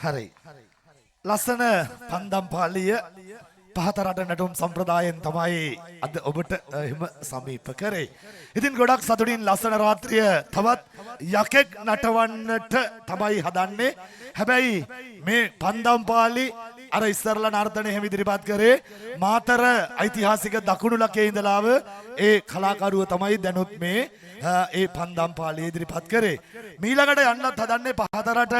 හරි. ලස්සන පන්දම් පාලිය පහතරට නටුම් සම්ප්‍රදායෙන් තමයි අද ඔබට එහෙම සමීප කරේ. ඉතින් ගොඩක් සතුටින් ලස්සන රාත්‍රිය තවත් යකෙක් නටවන්නට තමයි හදන්නේ. හැබැයි මේ පන්දම් පාලි අර ඉස්සරලා නර්තනය එහෙම ඉදිරිපත් කරේ මාතර ඓතිහාසික දකුණු ලකේ ඉඳලාව ඒ කලාකරුව තමයි දැනුත් මේ ඒ පන්දම් පාලි ඉදිරිපත් කරේ. මීළඟට යන්නත් හදන්නේ පහතරට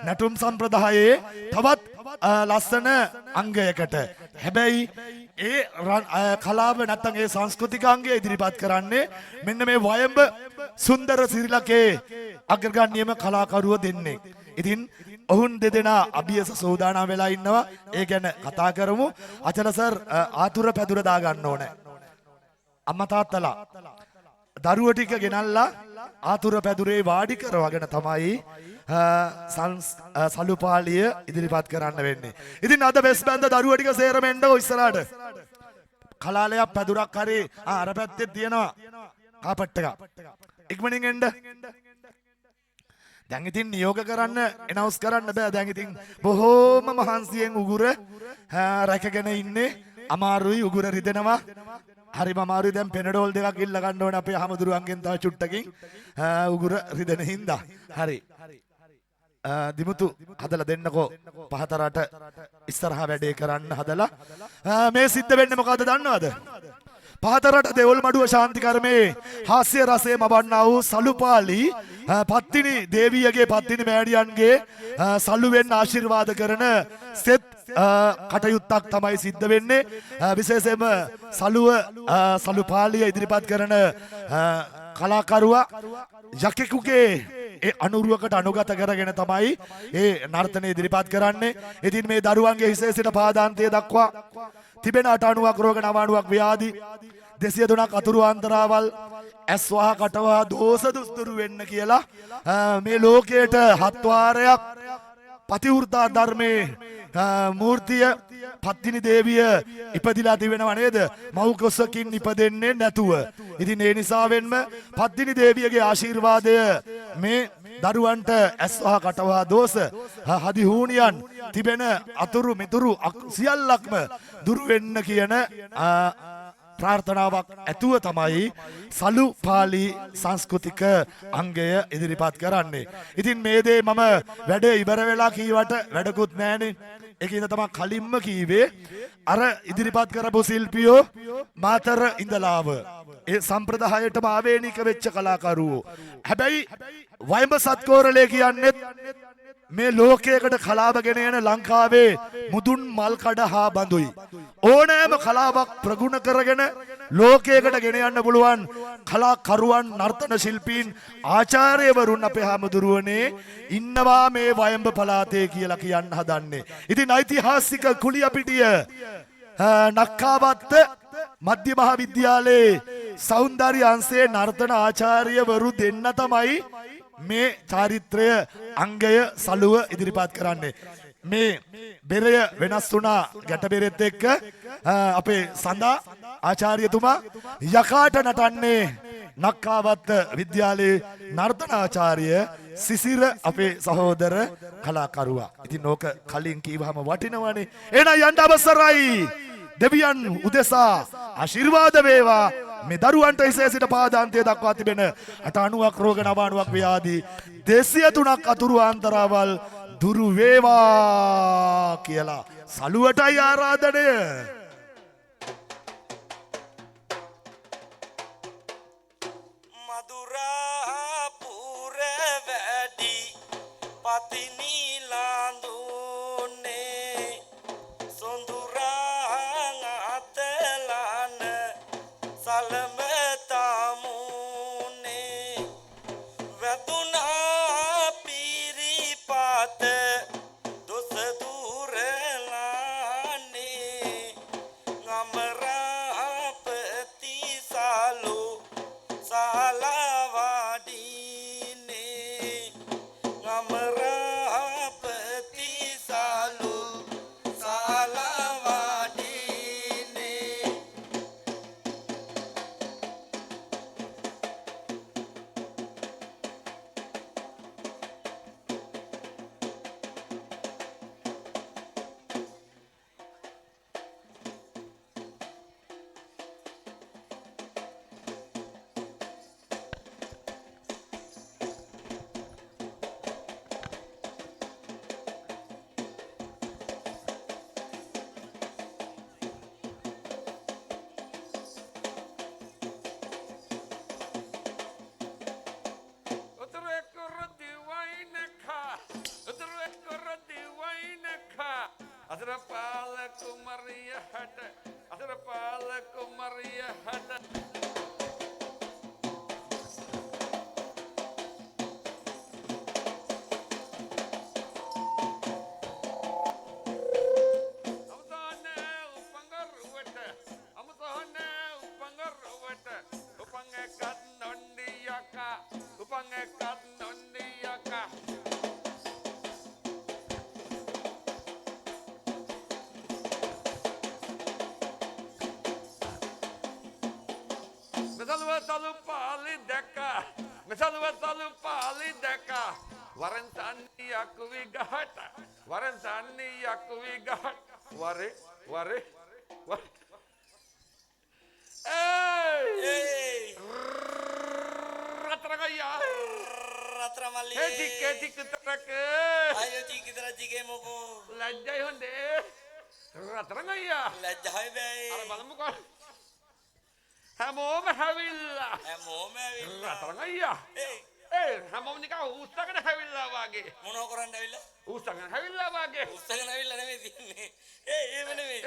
නැටුම් සම්ප්‍රදායේ තවත් ලස්සන අංගයකට. හැබැයි ඒ කලාව නැත්නම් ඒ සංස්කෘතික අංගය ඉදිරිපත් කරන්නේ මෙන්න මේ වයඹ සුන්දර සිරිලකේ අග්‍රගණ්‍යම කලාකරුව දෙන්නේ. ඉතින් ඔවුන් දෙදෙනා අභියස සෝදානම් වෙලා ඉන්නවා. ඒ ගැන කතා කරමු. අචල සර් ආතුර පැදුර දා ගන්න ඕනේ. අම්මා තාත්තලා දරුවෝ ටික ගෙනල්ලා ආතුර පැදුරේ වාඩි කරවගෙන තමයි සලුපාලිය ඉදිරිපත් කරන්න වෙන්නේ. ඉතින් අද බෙස් බැන්ද දරුවෝ ටික සේරම එන්නකෝ ඉස්සරහට. කලාලයක් පැදුරක් හරි අර පැත්තේ තියෙනවා කාපට් එක. ඉක්මනින් එන්න. දැන් ඉතින් නියෝග කරන්න එනවුස් කරන්න බෑ. දැන් ඉතින් බොහෝම මහන්සියෙන් උගුර රැකගෙන ඉන්නේ. අමාරුයි උගුර රිදෙනවා. හරිම අමාරුයි. දැන් පෙනඩෝල් දෙකක් ඉල්ල ගන්න ඕනේ අපේ හමුදුරුවන්ගෙන් තව චුට්ටකින් උගුර රිදෙන හින්දා. හරි. දිමුතු හදලා දෙන්නකෝ පහතරට ඉස්සරහා වැඩේ කරන්න හදලා. මේ සිද්ධ වෙන්නේ මොකද්ද දන්නවද? පහතරට දෙවොල් මඩුව ශාන්ති කර්මයේ හාස්‍ය රසයේ මවන්නා වූ සලුපාලි පත්තිනි දේවියගේ පත්තිනි මෑණියන්ගේ සල්ලුවෙන් ආශිර්වාද කරන සෙත් කටයුත්තක් තමයි සිද්ධ වෙන්නේ. විශේෂයෙන්ම සලුපාලිය ඉදිරිපත් කරන කලාකරුවා යකෙකුගේ ඒ අනුරුවකට අනුගත කරගෙන තමයි ඒ නර්තනය ඉදිරිපත් කරන්නේ. ඉතින් මේ දරුවන්ගේ හිසේ සිට පාදාන්තය දක්වා තිබෙන 890ක් රෝග 90ක් ව්‍යාධි 203ක් අතුරු අන්තරාවල් ඇස්වහ කටවහ දෝෂ දුස්තුරු වෙන්න කියලා මේ ලෝකයට 7 වාරයක් පතිවෘතා ධර්මයේ මූර්තිය පත්තිනි දේවිය ඉපදිලා තිබෙනව නේද? මව් කුසකින් ඉපදෙන්නේ නැතුව. ඉතින් ඒ නිසාවෙන්ම පත්තිනි දේවියගේ ආශිර්වාදය මේ දරුවන්ට ඇස්වහ කටවහ දෝෂ හදි හූනියන් තිබෙන අතුරු මිතුරු සියල්ලක්ම දුරු වෙන්න කියන ප්‍රාර්ථනාවක් ඇතුව තමයි සලුපාලි සංස්කෘතික අංගය ඉදිරිපත් කරන්නේ. ඉතින් මේ දේ මම වැඩ ඉවර වෙලා කීවට වැඩකුත් නැහනේ. ඒකින්ද තමයි කලින්ම කීවේ අර ඉදිරිපත් කරපු ශිල්පියෝ මාතර ඉඳලාව ඒ සම්ප්‍රදායයටම ආවේනික වෙච්ච කලාකරුවෝ. හැබැයි වයඹ සත්කෝරලේ කියන්නේ මේ ලෝකයකට කලාව ගෙන යන ලංකාවේ මුදුන් මල් කඩ හා බඳුයි. ඕනෑම කලාවක් ප්‍රගුණ කරගෙන ලෝකයකට ගෙන යන්න පුළුවන් කලාකරුවන් නර්තන ශිල්පීන් ආචාර්යවරුන් අපේ හාමුදුරුවනේ ඉන්නවා මේ වයඹ පළාතේ කියලා කියන්න හදන්නේ. ඉතින් ඓතිහාසික කුලියපිටිය නක්කාවත්ත මධ්‍ය මහා විද්‍යාලයේ සෞන්දර්ය අංශයේ නර්තන ආචාර්යවරු දෙන්න තමයි මේ චාරිත්‍රය අංගය සලුව ඉදිරිපත් කරන්නේ. මේ බෙරය වෙනස් වුණා ගැට බෙරෙත් එක්ක අපේ සඳා ආචාර්යතුමා යකාට නටන්නේ නක්කාවත්ත විද්‍යාලයේ නර්තනාචාර්ය සිසිර අපේ සහෝදර කලාකරුවා. ඉතින් ඕක කලින් කීවහම වටිනවනේ. එහෙනම් යන්න අවසරයි. දෙවියන් උදෙසා ආශිර්වාද වේවා. මේ දරුවන්ට හිසේ සිට පාදාන්තය දක්වා තිබෙන 890ක් රෝග 90ක් ව්‍යාධි 203ක් අතුරු අන්තරාවල් දුරු වේවා කියලා සලුවටයි ආරාධනය. මදුරා පුර වැඩි පතිනි ලාඳුනේ සොඳුරා අතලන සලම tamuනේ වැදුනා පිරිපත දොස දුරලානේ ගමරාපති සලු සාලවාඩීනේ ගමරාපති සලු සාලවාඩීනේ අසර පාල කුමරිය හට අසර පාල කුමරිය හට Mesalwa pali deka, mesalwa pali deka. Waran tani aku wigat, waran tani aku wigat. Ware. Hey! Ratragaya. Ratramali. Etik terake. Ayo cik kita cik moko. Lajai honde. Ratragaya. Lajai bay. Ara balamu kon. Hamom havilla. හැමෝම ඇවිල්ලා. Ratragaya. ඒ hamom නිකන් උස්සගෙන හැවිල්ලා වාගේ. මොනව කරන්න ඇවිල්ලා? උස්සගෙන හැවිල්ලා වාගේ. උස්සගෙන ඇවිල්ලා නෙමෙයි තියන්නේ. එහෙම නෙමෙයි.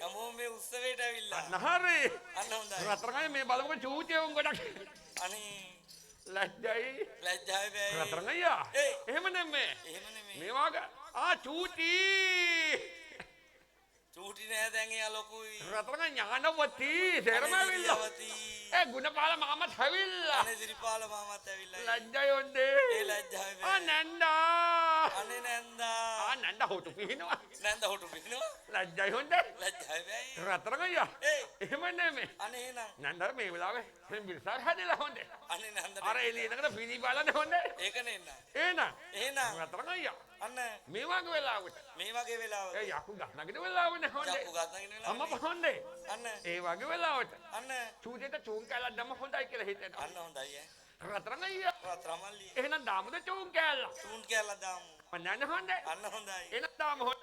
හැමෝම මේ උත්සවයට ඇවිල්ලා. නහරි. අන්න හොඳයි. රත්තරන්ගේ මේ බලමුකෝ චූටිය උන් ගොඩක්. අනේ ලැජ්ජයි. ලැජ්ජායි බෑ. රත්තරන්ගයා. ඒ. එහෙම නෙමෙයි. එහෙම නෙමෙයි. මේ වාගේ චූටි. චූටි නෑ දැන් එයා ලොකුයි. රත්තරන්ගේ ඥානවති සේරම ඇවිල්ලා. ගුණපාල මාමත් හැවිල්ලා. අනේ දිරිපාල මාමත් ඇවිල්ලා. ලැජ්ජයි හොන්දේ. ඒ ලැජ්ජායි බෑ. නැන්දා. අනේ නැන්දා. නැන්දා හොටු පිහිනවා. නැන්දා හොටු පිටිනවා. ලැජ්ජයි හොන්දේ. ලැජ්ජායි බෑ. රත්තරන්ගයා. ඒ එහෙම නෙමෙයි. අනේ එහෙනම් නැන්දා මේ වෙලාවේ බිරිසාර හැදලා හොන්දේ. අනේ නැන්දා. අර එළියනකට පිණි බලන්නේ හොන්දේ. ඒක නෙන්න. එහෙනම් එහෙනම් රත්තරන්ගයා. අන්න මේ වගේ වෙලාවට මේ වගේ වෙලාවක යකු ගන්නගෙන වෙලාවනේ හොඳේ. යකු ගන්නගෙන වෙලාව. අම්මා හොඳේ. අන්න ඒ වගේ වෙලාවට අන්න චූටියට චූන් කැලක් දැම්ම හොඳයි කියලා හිතෙනවා. අන්න හොඳයි ඈ. රත්තරන්ගයා. රත්‍රමල්ලි එහෙනම් දාමුද චූන් කැල්ල. චූන් කැල්ල දාමු. අනන්න හොඳේ. අන්න හොඳයි. එහෙනම් දාමු හොඳ.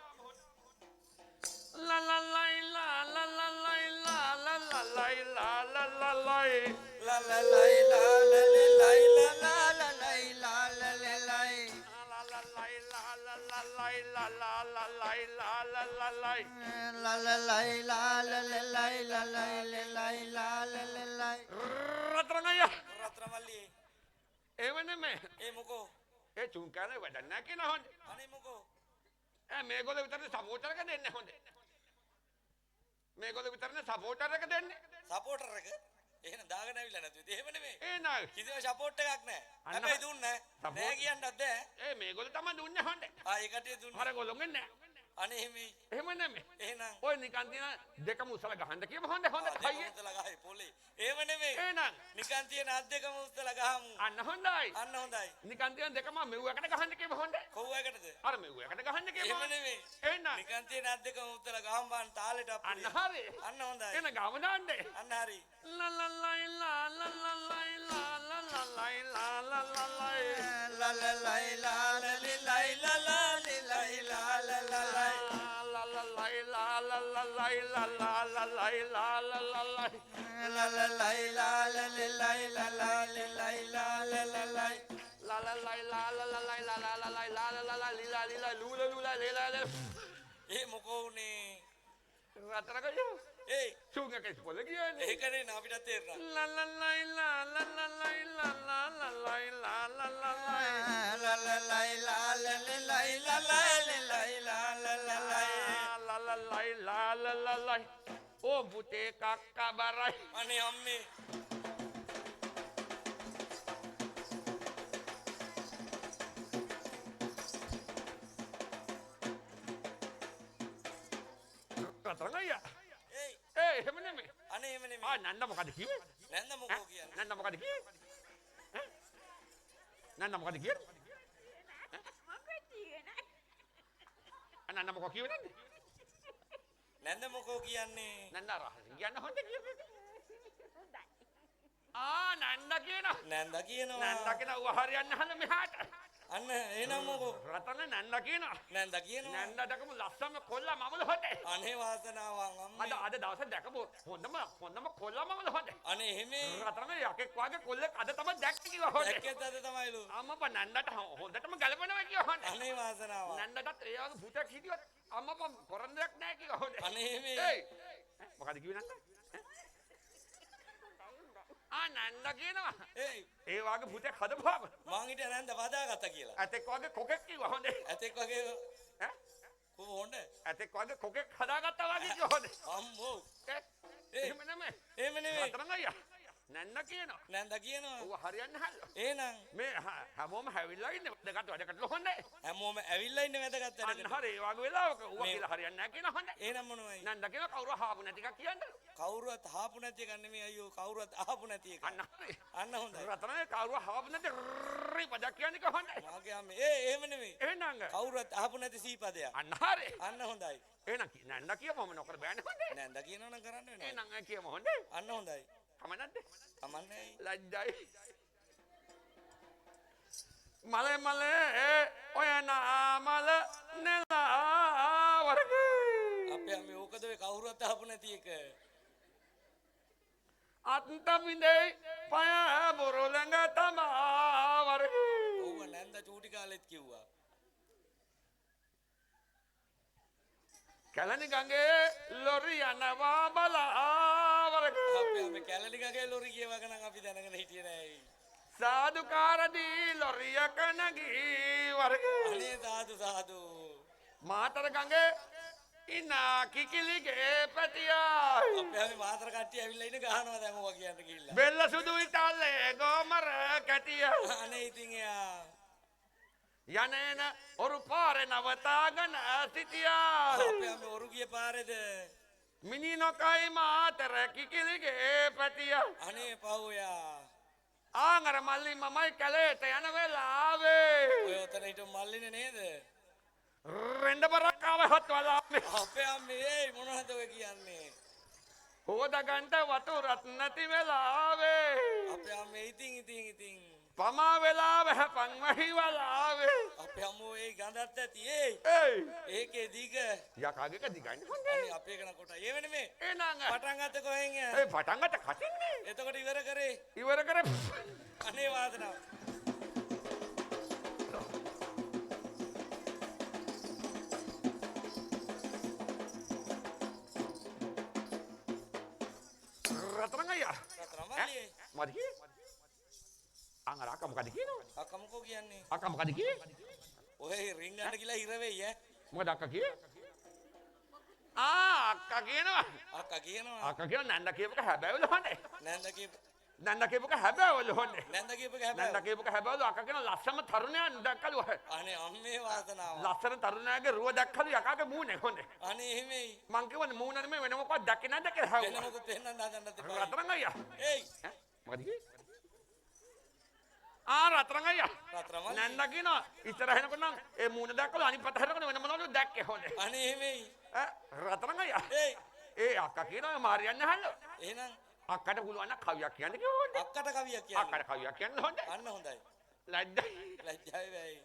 ලා ලා ලයි ලා ලා ලා ලයි ලා ලා ලා ලයි ලා ලා ලා ලයි. ලා ලා ලයි ලා ලා ලේ ලයි ලා ලා ලා ලයි ලා ලා ලේ ලයි. ලා ලා ලයි ලා ලා ලා ලයි ලා ලා ලා ලයි ලා ලා ලා ලයි. ලා ලා ලයි ලා ලා ලේ ලයි ලා ලයි ලේ ලයි ලා ලා ලේ ලයි. රත්තරන්ගයා. රත්‍රමල්ලි එහෙම නෙමෙයි. ඒ මොකෝ? ඒ චූන් කැලේ වැඩ නැහැ කියන හොඳේ. අනේ මොකෝ? මේගොල්ලෝ විතරනේ සපෝටර් එක දෙන්නේ හොඳේ. මේගොල්ලෝ විතරනේ සපෝටර් එක දෙන්නේ. සපෝටර් එක? එහෙනම් දාගෙන ඇවිල්ලා නැතුවද? එහෙම නෙමෙයි. එහෙනම් කිසිම සපෝට් එකක් නැහැ. අන්න හැබැයි දුන්නේ support- නැහැ කියන්නත් බෑ. මේගොල්ලෝ තමයි දුන්නේ හොඳේ. ඒකට දුන්නේ. අර ගොල්ලෝගෙන් නෑ. අනේ එහෙමයි. එහෙම නෙමෙයි. එහෙනම් ඔය නිකන් තියෙන දෙකම උසලා ගහන්න කියමු හොඳේ හොඳේ කයියේ. උස්සලා ගහයි පොලේ. එහෙම නෙමෙයි. එහෙනම් නිකන් තියෙන අත් දෙකම උස්සලා ගහමු. අන්න හොඳයි. අන්න හොඳයි. නිකන් තියෙන දෙකම මෙව්වකට ගහන්න කියමු හොඳේ. කොහොම එකටද? අර මෙව්වකට ගහන්න කියමු. එහෙම නෙමෙයි. එහෙනම් නිකන් තියෙන අත් දෙකම උස්සලා ගහමු බං තාලෙට අන්න අප්පුයි. හරි. අන්න හොඳයි. එන ගම දාන්නේ. අන්න හරි. ලා ලා ලයි ලා ලා ලා ලයි ලා ලා ලා ලයි ලා ලා ලා ලයි. ලා ලා ලයි ලා ලා ලේ ලයි ලා ලා ලේ ලයි ලා ලා ලා ලයි. ලා ලා ලයි ලා ලා ලා ලයි ලා ලා ලා ලයි ලා ලා ලා ලයි. ලා ලා ලයි ලා ලා ලේ ලයි ලා ලා ලේ ලයි ලා ලා ලා ලයි. La la la la la la la la la la la la la la la lila lila lula lula lila lila. ඒ මොකෝ උනේ? රත්තරන්ගයා. ඒ චූන් එක ඉස්කෝලේ ගියානේ. ඒකනේ නා අපිට තේරෙනවා. La la la la la la la la la la la la la la la. ලා ලා ලයි ලා ලා ලේ ලයි ලා ලා ලේ ලයි ලා ලා ලා ලයි. La la la la la la la. Oh bute kakak barai. අනේ අම්මේ රත්තරන්ගයා. ඒයි එහෙම නෙමෙයි. අනේ එහෙම නෙමෙයි. නන්ද මොකද කිව්වේ? නැන්ද මොකෝ කියන්නේ? නන්ද මොකද කිව්වේ? නන්ද මොකද කිව්වේ? නන්ද මොකද කිව්වේ නන්ද? නැන්ද මොකෝ කියන්නේ? නන්ද රහස කියන්න හොඳ කිව්වේ. නන්ද කියනවා. නැන්ද කියනවා. නන්ද කියනවා හරියන්න හඳ මෙහාට. අන්න එහෙනම් මොකෝ? රතන නන්ද කියනවා. නැන්ද කියනවා. නන්ද දකම ලස්සම කොල්ල මමල හොතේ. අනේ වාසනාවන් අම්මේ. අද දවසේ දැකපු හොඳම කොල්ලමවල හොඳේ. අනේ එහෙමේ. රතරංග යකෙක් වගේ කොල්ලෙක් අද තමයි දැක්කේ කිව්වා හොඳේ. දැක්කෙත් අද තමයිලු. අම්මපා නන්නට හොඳටම ගලපනවා කිව්වා හොඳේ. අනේ වාසනාවන්. නන්නටත් ඒ වගේ පුතක් හිටියොත් අම්මපා කරන්න දෙයක් නැහැ කිව්වා හොඳේ. අනේ එහෙමේ. මොකද කිව්වේ නන්ද? නන්ද කියනවා. ඒ වගේ පුතක් හදපුවාම මං හිටියා නන්ද වදාගත්තා කියලා. ඇතෙක් වගේ කොකෙක් කිව්වා හොඳේ. ඇතෙක් වගේ කොහොමද? ඇතෙක් වගේ කොකෙක් හදාගත්තා වගේ කිව්වා හොඳේ. අම්මෝ. එහෙම නෙමෙයි. එහෙම නෙමෙයි. රතරංග අයියා නන්ද කියනවා. නන්ද කියනවා. ඌ හරියන්නේ නැහැ. එහෙනම් මේ හැමෝම හැවිලා ඉන්නේ දෙකට වැඩකට හොඳේ. හැමෝම ඇවිල්ලා ඉන්නේ වැදගත් වැඩකට. අන්න හරි ඒ වගේ වෙලාවක ඌ කියලා හරියන්නේ නැහැ කියන හොඳේ. එහෙනම් මොනවයි? නන්ද කියනවා කවුරු හාපු නැති එකක් කියන්නේ. කවුරුවත් ආපු නැති එක නෙමෙයි අයියෝ කවුරුවත් ආපු නැති එක. අන්න හරි. අන්න හොඳයි. රතරංග කවුරු හාපු නැති රි පදක් කියන්නේ කොහොමද? මාගේ අම්මේ එහෙම නෙමෙයි. එහෙනම් කවුරුවත් ආපු නැති සීපදයක්. අන්න හරි. අන්න හොඳයි. එහෙනම් නන්ද කියවම නොකර බෑනේ හොඳේ. නන්ද කියනවනම් කරන්න වෙනවා. එහෙනම් කියමු හොඳේ. අන්න හොඳයි. කමන්නද? කමන්නේ. ලැජ්ජයි. මලේ ඔය නාමල නෙලා වර්ගේ. අපේ අම්මේ ඕකද ඔය කවුරුවත් ආපු නැති එක. අත්ත විඳේ පය බොරලඟ තමා වර්ගේ. ඔව් නන්ද චූටි කාලෙත් කිව්වා. කැලණි ගඟේ ලොරි යනවා බලා වර්ගේ. අපේ අම්මේ කැලණි ගඟේ ලොරි කියවක නම් අපි දැනගෙන හිටියේ නෑ. සාදුකාරදී ලොරියක නැගී වර්ගේ. අනේ සාදු සාදු. මාතර ගඟේ ඉනා කිකිලිගේ පැටියා. අපේ අම්මේ මාතර කට්ටිය ඇවිල්ලා ඉන්න ගහනවා දැන් ඔවා කියන්න ගිහිල්ලා. බෙල්ල සුදු ඉතල්ලේ ගෝමර කැටියා. අනේ ඉතින් එයා යනේන ඔරු පාරේ නවතාගෙන සිටියා. අපේ අම්මේ ඔරු ගිය පාරේද මිනි නොකයි මාතර කිකිලිගේ පැටියා. අනේ පව්යා. ආංගර මල්ලි මමයි කැලේට යන වෙලාවේ ඔය ඔතන හිටු මල්ලිනේ නේද? රෙන්ඩ බරක් ආවේ හත් වලාමේ. අපේ අම්මේ ඒ මොනවද ඔය කියන්නේ? හොදගන්ට වතුරත් නැති වෙලාවේ අපේ අම්මේ ඉතින් පමා වෙලාව හැපන් වහි වලාවේ අපේ අම්මෝ ඒ ගඳත් ඇති ඒකේ දිග යකාගේක දිගන්නේ හොඳේ. අනේ අපේ කන කොට ඒ වෙන්නේ මේ එහෙනම් පටන් ගත්ත කොහෙන් ඒ පටන් ගත්ත කටින්නේ එතකොට ඉවර කර අනේ වාදනාව. රතරංග අයියා රත්‍රමල්ලි මදි අංගර අක්කා මොකද කියනවා? අක්කා මොකෝ කියන්නේ? අක්කා මොකද කියේ? ඔය රින් ගන්න කියලා ඉර වෙයි ඈ. මොකද අක්කා කියේ? අක්කා කියනවා. අක්කා කියනවා. අක්කා කියන නන්ද කියපක හැබෑවල හොනේ. නන්ද කියපක හැබෑවල හොනේ. නන්ද කියපක හැබෑව. නන්ද කියපක හැබෑවල අක්කා කියන ලස්සම තරුණයන් දැක්කලු. අනේ අම්මේ වාසනාව. ලස්සන තරුණයාගේ රුව දැක්කලු යකාගේ මූණේ හොනේ. අනේ එහෙමයි. මං කියවනේ මූණ නෙමෙයි වෙන මොකක්ද දැක්කේ නැද්ද කියලා හවුවා. වෙන මොකද පෙන්නන්න හදන්නත් එපා. රතරංග අයියා. ඒයි. මොකද කියේ? රතරංග අයියා. රත්‍රමල්ලි. නන්ද කියනවා ඉස්සරහිනකොට නම් ඒ මූණ දැක්කලු අනිත් පැත්ත හැරෙනකොට වෙන මොනවද දැක්කේ හොනේ. අනේ එහෙමයි. රතරංග අයියා. ඒයි. ඒ අක්කා කියනවා මාරියන්න හල්ලෝ. එහෙනම් අක්කට පුළුවන් නම් කවියක් කියන්න කිව්වොත්. අක්කට කවියක් කියන්න. අක්කට කවියක් කියන්න හොඳයි. අන්න හොඳයි. ලැජ්ජයි. ලැජ්ජායි වෙයි.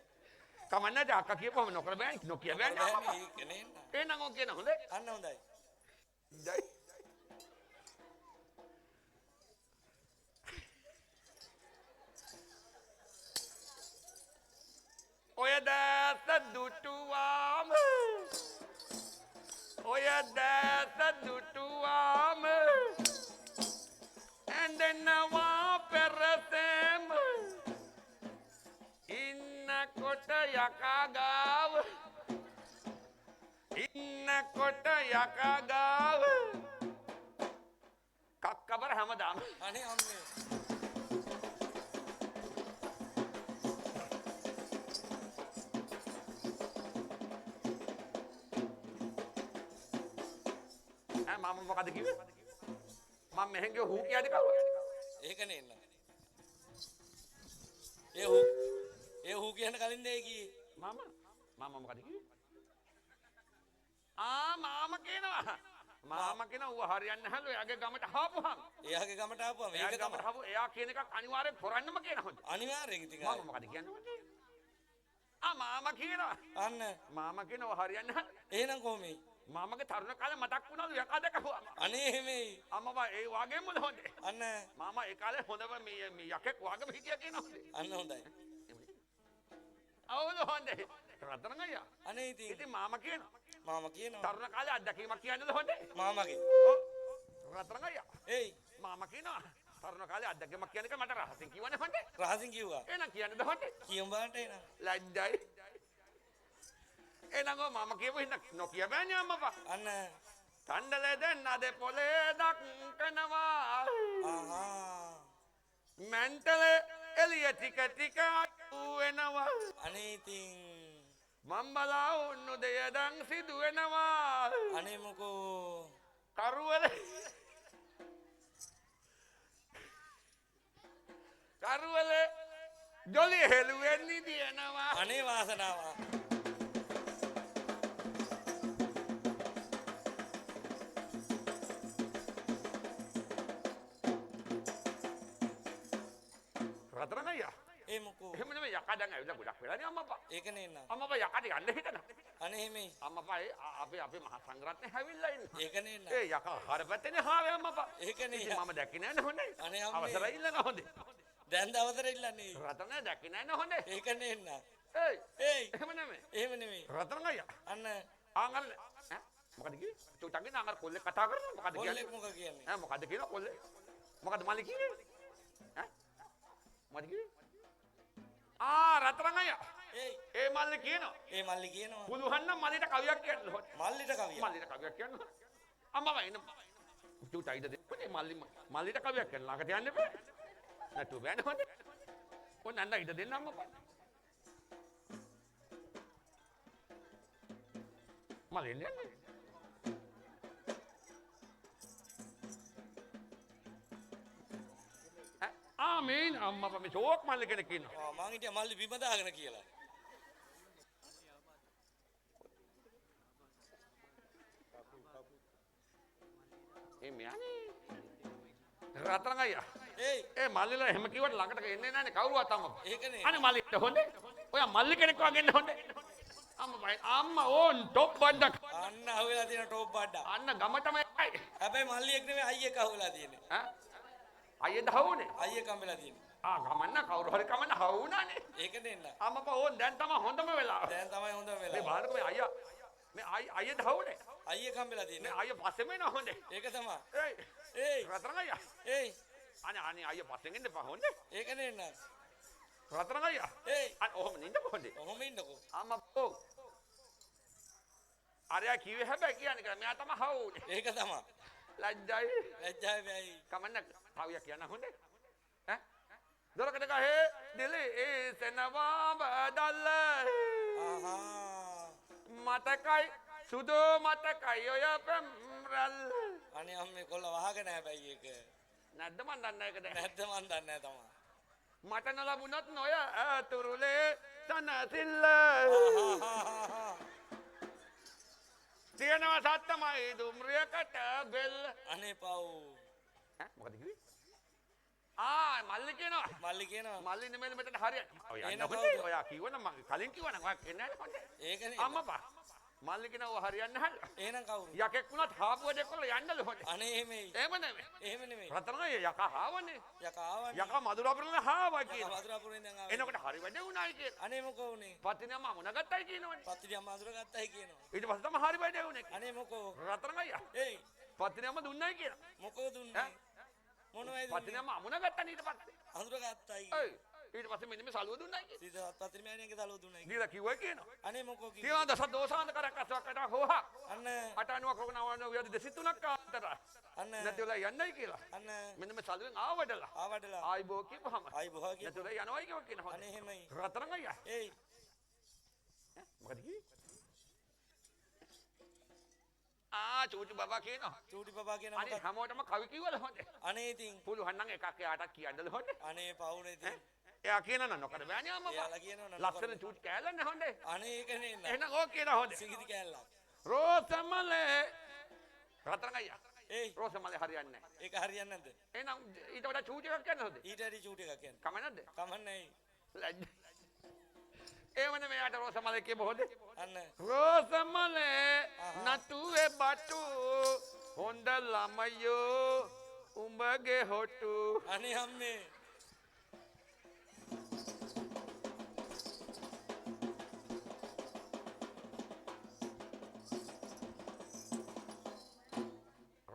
කමන්නද අක්කා කියපුවම නොකර බෑනේ නොකිය බෑනේ. ඒක නේ. එහෙනම් ඔය කියන හොඳයි. අන්න හොඳයි. ජයි. ඔය දැස දුටුවාම ඇඳෙනවා පෙරසෙම ඉන්නකොට යකා ගාව කක්කබර හැමදාම අනේ අම්මේ. මම මොකද කිව්වේ? මම මෙහෙන් ගිය හූ කියද කවුද? ඒක නේ එන්න. ඒ හූ කියන කලින් දෙයි කියේ. මම මොකද කිව්වේ? මාම කියනවා. මාම කියනවා ඌ හරියන්නේ නැහැලු එයාගේ ගමට ආපුහම. එයාගේ ගමට ආපුවම මේක තමයි. එයා කියන එකක් අනිවාර්යෙන් කරන්නම කියන හොඳ. අනිවාර්යෙන් ඉතින් මම මොකද කියන්නේ? මාම කියනවා. අන්න මාම කියනවා හරියන්නේ නැහැ. එහෙනම් කොහොමයි? මාමගේ තරුණ කාලේ මතක් වුණාලු යකා දැකපුවාම. අනේ එහෙමයි. අම්මා ඒ වගේම හොඳේ. අන්න මාමා ඒ කාලේ හොඳම මේ යකෙක් වගේම හිටියා කියනවානේ. අන්න හොඳයි. අවුල හොඳේ. රත්තරන් අයියා. අනේ ඉතින් ඉතින් මාමා කියනවා. මාමා කියනවා. තරුණ කාලේ අත්දැකීමක් කියන්නද හොඳේ? මාමගේ. රත්තරන් අයියා. එයි මාමා කියනවා. තරුණ කාලේ අත්දැකීමක් කියන්නේ මට රහසින් කිව්වනේ හොඳේ. රහසින් කිව්වා. එහෙනම් කියන්නද හොඳේ? කියමු බලන්න එන. ලැජ්ජයි. එහෙනම් මාමා කියපු හින්දා නොකිය බෑනේ අම්මපා. අන්න තණ්ඩලේ දෙන්නද පොලේ දක්කනවා. ආහා. මැන්ටලේ එළිය ටික ටික වෙනවා. අනේ ඉතින් මම්බලා උන්නු දෙයදන් සිදු වෙනවා. අනේ මොකෝ කරුවල ජොලි හෙළුවෙන් නිදිනවා. අනේ වාසනාව. රත්තරන් අයියා. ඒ මොකෝ එහෙම නෙමෙයි යකා දැන් ඇවිල්ලා ගොඩක් වෙලානේ අම්මපා. ඒක නේන. අම්මපා යකාට යන්න හිතනවා. අනේ එහෙමයි. අම්මපා අපේ මහා සංඝරත්නය හැවිල්ලා ඉන්නේ. ඒක නේන. ඒ යකා හරපැත්තේ හාවේ අම්මපා. ඒක නේ. ඉතින් මම දැක්කේ නෑ හොඳේ. අනේ අම්මේ. අවසරයි ඉල්ලන හොඳේ. දැන් දවසට ඉල්ලන්නේ. රත්තරන් දැක්කේ නෑ හොඳේ. ඒක නේන. ඒයි ඒයි එහෙම නෙමෙයි. එහෙම නෙමෙයි. රත්තරන් අයියා. අන්න ආංගල් ඈ මොකද කිව්වේ? චුට්ටක්ගේ නාංගල් කොල්ලේ කතා කරනවා මොකද කොල්ලෙක් කියන්නේ? මොකක් කියන්නේ? ඈ මොකද කියනවා කොල්ලේ? මොකද මල්ලි කිව්වේ? ඈ මොකද කිව්වේ? රත්තරන් අයියා. ඒයි ඒ මල්ලි කියනවා. ඒ මල්ලි කියනවා. පුළුවන් නම් මල්ලිට කවියක් කියන්න ඕනේ. මල්ලිට කවිය. මල්ලිට කවියක් කියන්න ඕනේ. අම්මා එන්න. චුට්ටයිද දෙන්නේ මල්ලිට කවියක් කියන්න ළඟට යන්න එපා. නැතු බෑනේ හොඳේ. ඔන්න අන්න ඉද දෙන්න අම්මා. මල්ලි එන්නේ. මේන් අම්මා මේ ෂෝක් මල්ලි කෙනෙක් ඉන්නවා. මං හිටියා මල්ලි බිම දාගෙන කියලා. මෙයානේ රත්තරන් අයියා. ඒයි ඒ මල්ලිලා එහෙම කිව්වට ළඟට එන්නේ නැහනේ කවුරුවත් අම්මා. ඒකනේ. අනේ මල්ලිට හොඳේ. ඔයා මල්ලි කෙනෙක් වගේ ඉන්න හොඳේ. අම්මා ඕන් টොප් බණ්ඩක්. අන්න අහුවෙලා තියෙන ටොප් බඩ. අන්න ගමටම එයි. හැබැයි මල්ලියෙක් නෙමෙයි අයියෙක් අහුවෙලා තියෙන්නේ. ඈ අයියද හවුනේ. අයියෙක් හම්බෙලා තියෙන්නේ. ගමන්න කවුරු හරි කමන්න හවුනානේ. ඒක නෙන්න. අම්මපා ඕන් දැන් තමයි හොඳම වෙලාව. දැන් තමයි හොඳම මේ වෙලාව. බලන්නකො මේ අයියා. මේ අයියද හවුනේ. අයියෙක් හම්බෙලා මේ තියෙන්නේ. අයියා පස්සෙම එන හොඳේ. ඒක තමයි. ඒයි ඒයි රත්තරන් අයියා. ඒයි අනේ අයියා පස්සෙන් එන්න එපා හොඳේ. ඒක නෙන්න. රත්තරන් අයියා. ඒයි ඔහොම නින්ද හොඳේ. ඔහොම ඉන්නකෝ. අම්මා අරයා කිව්වේ හැබැයි කියන්නේ කියලා මෙයා තමයි හවුනේ. ඒක තමයි. ලැජ්ජයි. ලැජ්ජායි වෙයි. කමන්න කවියක් කියන්න හොඳේ. ඈ දොරකඩ ගහේ දිලේ සෙනවා බදල්ල. ආහා. මතකයි සුදු මතකයි ඔය පෙම්රල්. අනේ අම්මේ කොල්ල වහගෙන හැබැයි ඒක. නැද්ද මන් දන්නේ ඒකද? නැත්ද මන් දන්නේ නැහැ තමයි. මට නොලබුණොත් නොය ඈතුරුලේ සනසිල්ල. ආහා. තියනවා සත්තමයි දුම්රියකට බෙල්. අනේ පව්. ඈ මොකද කිව්වේ? මල්ලි කියනවා. මල්ලි කියනවා. මල්ලි නෙමෙයි මෙතන හරියට. ඔය යන්න එන හොඳේ. කවුද? ඔයා කිව්වනම් මම කලින් කිව්වනම් ඔයා එන්නේ නැහැ හොඳේ. ඒකනේ. අම්මපා මල්ලි කියනවා හරියන්නේ නැහැ. එහෙනම් කවුරු? යකෙක් වුණත් හාපු වැඩක් කරලා යන්නද හොඳේ. අනේ එහෙමයි. එහෙම නෙමෙයි. එහෙම නෙමෙයි. රත්තරන් අයියා යකා හාවනේ. යකා ආවනේ. යකා මధుරපුරේ හාවා කියනවා. වතුරපුරෙන් දැන් ආවේ. එනකොට හරි වැඩ වුණායි කියලා. අනේ මොකෝ උනේ? පත්තිනම මුණ ගත්තයි කියනවනේ. පත්තිරිය අම්මා අඳුර ගත්තයි කියනවා. ඊට පස්සේ තමයි හරි වැඩ වුණේ. අනේ මොකෝ? රත්තරන් අයියා ඒයි පත්තිනම දුන්නයි කියලා. මොකෝ දුන්නේ? මොනවයිද? පත්තිනම මුණ ගත්තා ඊට පස්සේ. අඳුර ගත්තයි. ඔයි ඊට පස්සේ මෙන්න මේ සලුව දුන්නයි කියලා. සීතවත් පත්තිරි මෑණියන්ගේ තලුව දුන්නයි. දීලා කිව්වයි කියනවා. අනේ මොකෝ කිව්වේ? තියන දස දෝසාන්ත කරක් අසවකට හොහා. අන්න අට අනුව කරුණාවන වියද දෙසිතුනක් අතර. අන්න නැතිවලා යන්නයි කියලා. අන්න මෙන්න මේ සලුවෙන් ආවඩලා. ආවඩලා ආයිබෝ කිව්වහම. ආයි බොහා කිව්වා. නැතිවලා යනවයි කියව කියනවා. අනේ එහෙමයි. රත්තරන් අයියා. ඒයි මොකද කිව්වේ? චූටි බබා කියනවා. චූටි බබා කියන අනේ මොකක්ද? හැමෝටම කවි කිව්වල හොඳේ. අනේ ඉතින් පුළුවන් නම් එකක් එයාටත් කියන්නද හොඳේ. අනේ පවුනේ ඉතින්. එයා කියනවා නම් නොකර බෑනේ අම්මා. එයාලා කියනවා නම් ලස්සන චූටි කෑල්ලන්නේ හොඳේ. අනේ ඒක නෙන්න. එහෙනම් ඕක කියනවා හොඳේ. සිගිදි කෑල්ලක්. රෝසමලේ රත්තරන් අයියා. ඒයි රෝසමලේ හරියන්නේ නැහැ. ඒක හරියන්නේ නැද්ද? එහෙනම් ඊට වඩා චූටි එකක් කියන්න හොඳේ. ඊට හරි චූටි එකක් කියන්නේ. කම නැද්ද? කමන්නේ. ලැජ්ජ. ඒ වනේ මෙයාට රෝසමලේ කියපො හොඳේ. අන්න රෝසමලේ නටුවේ බටු හොඳ ළමයෝ උඹගේ හොටු අනේ අම්මේ.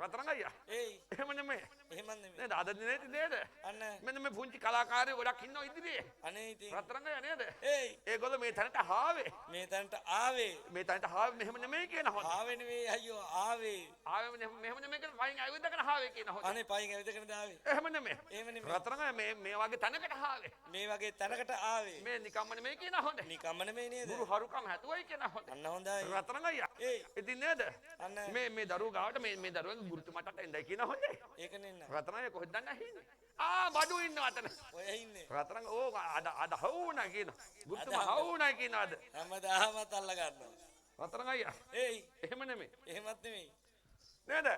රත්තරන් අයියා ඒයි එහෙම නෙමෙයි එහෙමත් නෙමෙයි. නේද අද දිනේ නේද අන්න මෙන්න මේ පුංචි කලාකාරයෝ ගොඩක් ඉන්නවා ඉදිරියේ අනේ ඉතින් රත්තරන් අයියා නේද ඒයි ඒගොල්ලෝ මේ තැනට ආවේ මේ තැනට ආවේ. මේ තැනට ආවේ මෙහෙම නෙමෙයි කියන හොඳ ආවේ නෙවෙයි අයියෝ ආවේ. ආවේ මෙහෙම නෙමෙයි කියන පයින් ඇවිදගෙන ආවේ කියන හොඳ අනේ පයින් ඇවිදගෙන ආවේ. එහෙම නෙමෙයි එහෙම නෙමෙයි. රත්තරන් අයියා මේ වගේ තැනකට ආවේ මේ වගේ තැනකට ආවේ. මේ නිකම්ම නෙමෙයි කියන හොඳ නිකම්ම නෙමෙයි නේද? ගුරු හරුකම් හැදුවයි කියන හොඳ අන්න හොඳයි. රත්තරන් අයියා ඒයි ඉතින් නේද අන්න මේ දරුවෝ ගාවට මේ දරුවන්ගේ ගුරුතුමාට එන්නයි කියන හොඳේ ඒක නෙන්න. රත්තරන් අයියා කොහෙද දන්නේ හින්නේ බඩු ඉන්නවා අතන ඔය ඉන්නේ. රත්තරන් ඕ අද හවුනා කියන ගුරුතුමා හවුනා කියන අද හැමදාමත් අල්ල ගන්නවා. රත්තරන් අයියා ඒයි එහෙම නෙමෙයි එහෙමත් නෙමෙයි. නේද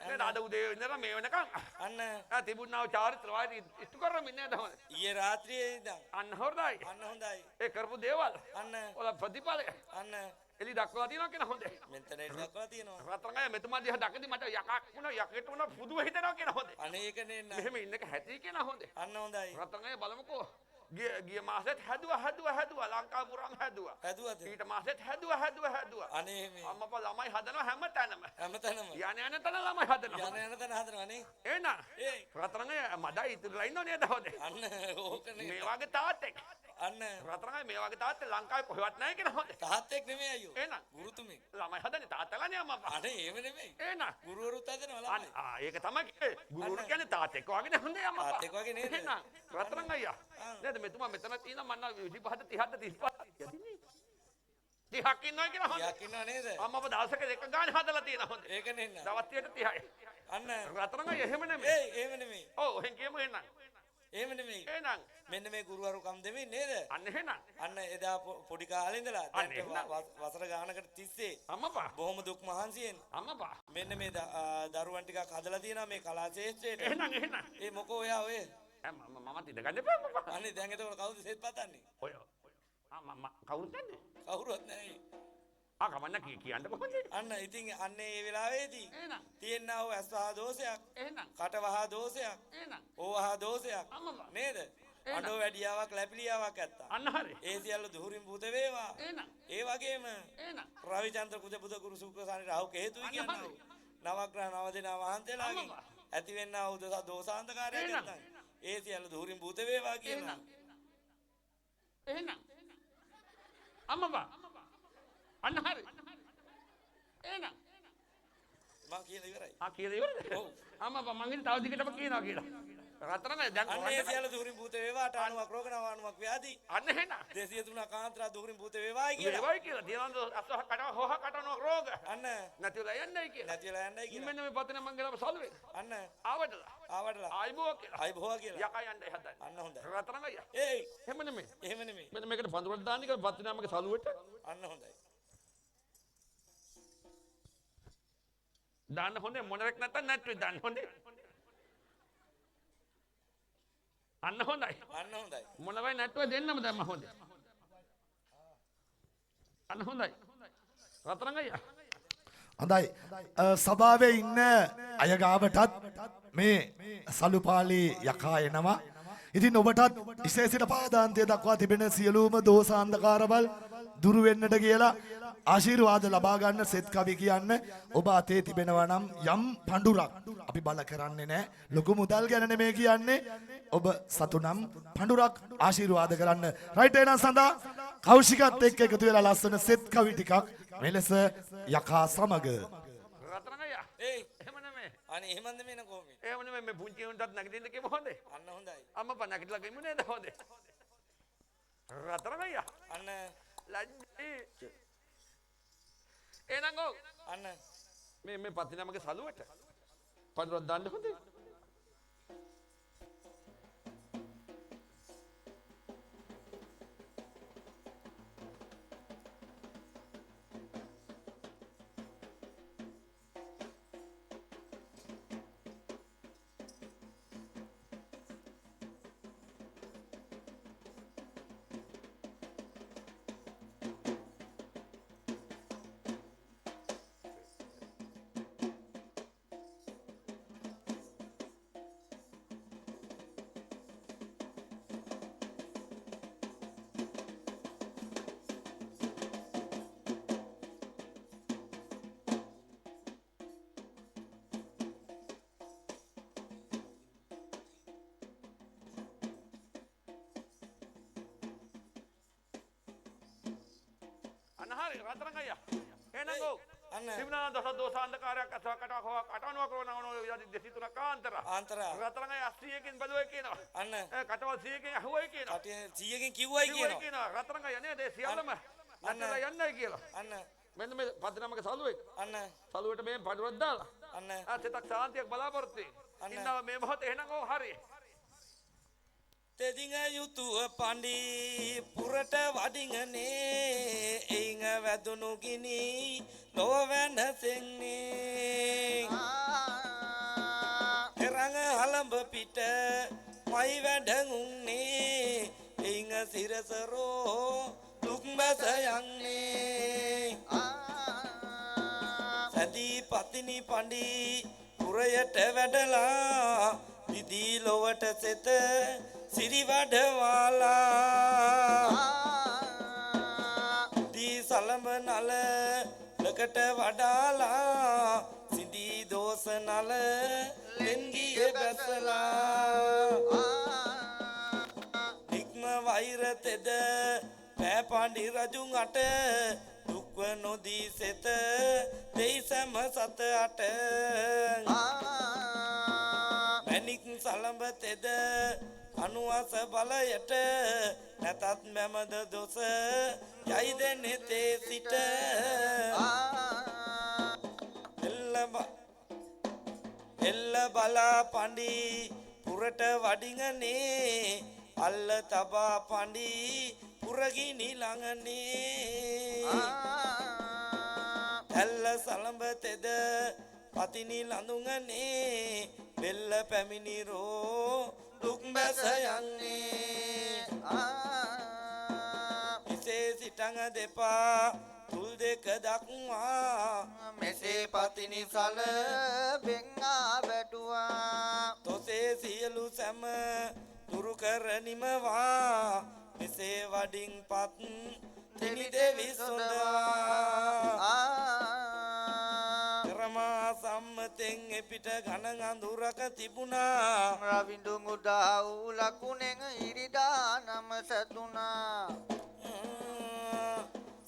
නේද අද උදේ ඉඳලා මේ වෙනකන් අන්න තිබුණා චාරිත්‍ර වාදී ඉස්තු කරමින් නේද හොඳ ඊයේ රාත්‍රියේ ඉඳන් අන්න හොඳයි අන්න හොඳයි. ඒ කරපු දේවල් අන්න ඔල ප්‍රතිඵල අන්න එලි දක්වලා තියෙනවා කියන හොඳේ මෙතන දක්වලා තියෙනවා. රත්තරන් අයියා මෙතුමා දිහා දකදී මට යකක් වුණා යකෙට වුණා පුදුම හිතෙනවා කියන හොඳේ අනේ ඒක නෙන්න. මෙහෙම ඉන්නක හැටි කියන හොඳේ අන්න හොඳයි. රත්තරන් අයියා බලමුකෝ ගිය මාසෙත් හැදුවා ලංකාපුරම් හැදුවා හැදුවද? ඊට මාසෙත් හැදුවා අනේ මේ අම්මපා ළමයි හදනවා හැමතැනම හැමතැනම යන තැන ළමයි හදනවා යන තැන හදනවනේ. එහෙනම් ඒයි රත්තරන් අයියා මඩයි ඉතුරුලා ඉන්නව නේද හොඳේ අන්න ඕකනේ. මේ වගේ තාත්තෙක් අන්න රත්තරන් අයියා මේ වගේ තාත්තේ ලංකාවේ කොහෙවත් නැහැ කියන හොඳේ තාත්තෙක් නෙමෙයි අයියෝ. එහෙනම් ගුරුතුමෙක්. ළමයි හදන්නේ තාත්තලානේ අම්මපා අනේ එහෙම නෙමෙයි. එහෙනම් ගුරුවරුත් හදනවා ළමයි. ඒක තමයි ගුරුවරු කියන්නේ තාත්තෙක් වගේ හොඳේ අම්මපා තාත්තෙක් වගේ නේද? එහෙනම් රත්තරන් අයියා නේද මෙතුමා මෙතන තියෙන මන්න 25 30 35 30ක් ඉන්නවා කියලා හොඳ යක් ඉන්නව නේද? අම්මපා දවසක දෙක ගානේ හදලා තියෙන හොඳ ඒක නෙන්න. දවස් 30යි අන්න රත්තරන් අයියා එහෙම නෙමෙයි ඒයි එහෙම නෙමෙයි. ඔව් එහෙන් කියමු එහෙනම් එහෙම නෙමෙයි. එහෙනම් මෙන්න මේ ගුරුවරු කම් දෙමින් නේද? අන්න එහෙනම් අන්න එදා පොඩි කාලේ ඉඳලා අන්න එහෙනම්. වසර ගානකට තිස්සේ අම්මපා බොහොම දුක් මහන්සියෙන් අම්මපා මෙන්න මේ දරුවන් ටිකක් හදලා තියෙනවා මේ කලා ශාස්ත්‍රයට. එහෙනම් ඒ මොකෝ ඔයා ඔය? මමත් ඉඳගන්න එපා අම්මපා අනේ දැන් එතකොට කවුද සෙත් පතන්නේ? ඔය කවුරුත් නැන්නේ කවුරුවත් නැහැ. කමන්න කියන්න කොහොමද අන්න ඉතින් අන්න ඒ වෙලාවේදී එහෙනම් තියෙනා වූ ඇස්වහා දෝෂයක්, එහෙනම් කටවහා දෝෂයක්, එහෙනම් ඕවහා දෝෂයක් අම්මපා නේද? අඬෝ වැඩියාවක් ලැපිලියාවක් ඇත්තා. අන්න හරි ඒ සියල්ල දුහුරින් බුත වේවා. එහෙනම් ඒ වගේම එහෙනම් රවිචන්ද්‍ර කුජ බුද ගුරු සුක්‍රසානි රාහු කේතුයි අන්න කියනවා. හරි. නවග්‍රහ නව දෙනා වහන්සේලාගෙන් අම්මපා. ඇතිවෙනා වූ දෝෂාන්තකාරයක් එහෙනම්. නැත්නම් ඒ සියල්ල දුහුරින් බුත වේවා කියනවා. එහෙනම් අම්මපා අන්න හරි එහෙනම් මම කියලා ඉවරයි. කියලා ඉවරද ඔව්. අම්මපා මං ඉතින් තව දිගටම කියනවා කියලා රත්තරන් දැන් අන්න ඒ සියල්ල දුහුරින් බුත වේවා. 90ක් රෝග 90ක් ව්‍යාධි අන්න එහෙනම් 203 කාන්ත්‍රා දුහුරින් බුත වේවායි කියලා. ඒවයි කියලා තියනවා අසහ කටව හොහ කටවන රෝග අන්න නැතිලා යන්නයි කියලා නැති වෙලා යන්නයි කියලා. මෙන්න මේ පතන මං ගලව සල්වේ අන්න ආවටලා ආවටලා ආයිබෝ කියලා අයි බොහා කියලා. යකා යන්නයි හදන්නේ අන්න හොඳයි. රත්තරන් අයියා ඒයි එහෙම නෙමෙයි එහෙම නෙමෙයි. මෙන්න මේකට පඳුරට දාන්න කියලා පත්තිනාමගේ සලුවට අන්න හොඳයි. දාන්න හොඳේ මොනරෙක් නැත්තම් නැට්ටුවේ දාන්න හොඳේ අන්න හොඳයි අන්න හොඳයි. මොනවයි නැට්ටුවේ දෙන්නම දැම්ම හොඳේ අන්න හොඳයි රත්තරන් අයියා හොඳයි සභාවේ ඉන්න අය ගාවටත් මේ සලුපාලි යකා එනවා. ඉතින් ඔබටත් විශේෂිත පාදාන්තය දක්වා තිබෙන සියලුම දෝෂාන්ධකාරවල් දුරු වෙන්නට කියලා ආශිර්වාද ලබා ගන්න සෙත් කවි කියන්න ඔබ අතේ තිබෙනවා නම් යම් පඬුරක් අපි බල කරන්නේ නැහැ. ලොකු මුදල් ගැන නෙමෙයි කියන්නේ. ඔබ සතු නම් පඬුරක් ආශිර්වාද කරන්න. රයිට් එහෙනම් සඳහා කෞශිකත් එක්ක එකතු වෙලා ලස්සන සෙත් කවි ටිකක් මෙලෙස යකා සමග රත්තරන් අයියා ඒයි එහෙම නෙමෙයි අනේ එහෙමද මේන කොහොමද? එහෙම නෙමෙයි මේ පුංචි උන්ටත් නැගිටින්න කිව්ව හොඳේ අන්න හොඳයි. අම්මපා නැගිටලා ගිමු නේද හොඳේ රත්තරන් අයියා අන්න ලජ්ජී එහෙනම් ඔව් අන්න මේ පත්තිනාමගේ සලුවට පඳුරක් දාන්න හොඳේ රත්තරන් අයියා. එහෙනම් අන්න. තිබුණා දස දෝෂ අන්ධකාරයක් කටවනවා කරනවා 203ක් කාන්තර. ආන්තර. රත්තරන් අයියා 100කින් බැලුවයි කියනවා. අන්න. කටවල් 100කින් අහුවයි කියනවා. කටිය 100කින් කිව්වයි කියනවා. රත්තරන් අයියා නේද ඒ සියල්ලම නැත්නම් යන්නයි කියලා. අන්න. මෙන්න මේ පද්දනමක සලුවෙක්. අන්න. සලුවට මේ පඩුවක් දාලා. අන්න. සිතක් ශාන්තියක් බලාපොරොත්තු වෙන්නේ. ඉන්නවා මේ මොහොතේ එහෙනම් ඕ හරියි. තෙදිඟ යුතුව පණ්ඩි පුරට වඩිඟනේ එයිඟ වැදුණු ගිනි ලොවැනසෙන්නේ එරඟ හළඹ පිට මයි වැඩඟුන්නේ එයිඟ සිරසරෝ දුක්බැස යන්නේ සැදී පතිනි පණ්ඩි පුරයට වැඩලා දිදී ලොවට සෙත සිරිවඩවාලා දී සලඹ නල ලකට වඩාලා සිදී දෝස නල ලෙන්ගිය බැසලා නික්ම වෛර තෙද පෑපණ්ඩි රජුන් අට දුක්ව නොදී සෙත දෙයි සැම සත අට මැණික් සලඹ තෙද අනුවස බලයට නැතත් මැමද දොස යයිද නෙතේ සිට එල්ල බලා පණ්ඩි පුරට වඩිඟනේ අල්ල තබා පණ්ඩි පුරගිනි ළඟනේ ඇල්ල සලඹ තෙද පතිනි ලඳුඟනේ බෙල්ල පැමිණිරෝ දුක් බැස යන්නේ ඉසේ සිටඟ දෙපා තුල් දෙක දක්වා මෙසේ පතිනි සල බෙන්ගා වැටුවා තොසේ සියලු සැම දුරු කර නිමවා මෙසේ වඩින් පත් තිනි දෙවි සොඳවා කරමා සම්මතෙන් එපිට ඝන අඳුරක තිබුණා රවිඳු මුදා වූ ලකුණෙන් ඉරිදා නම සතුනා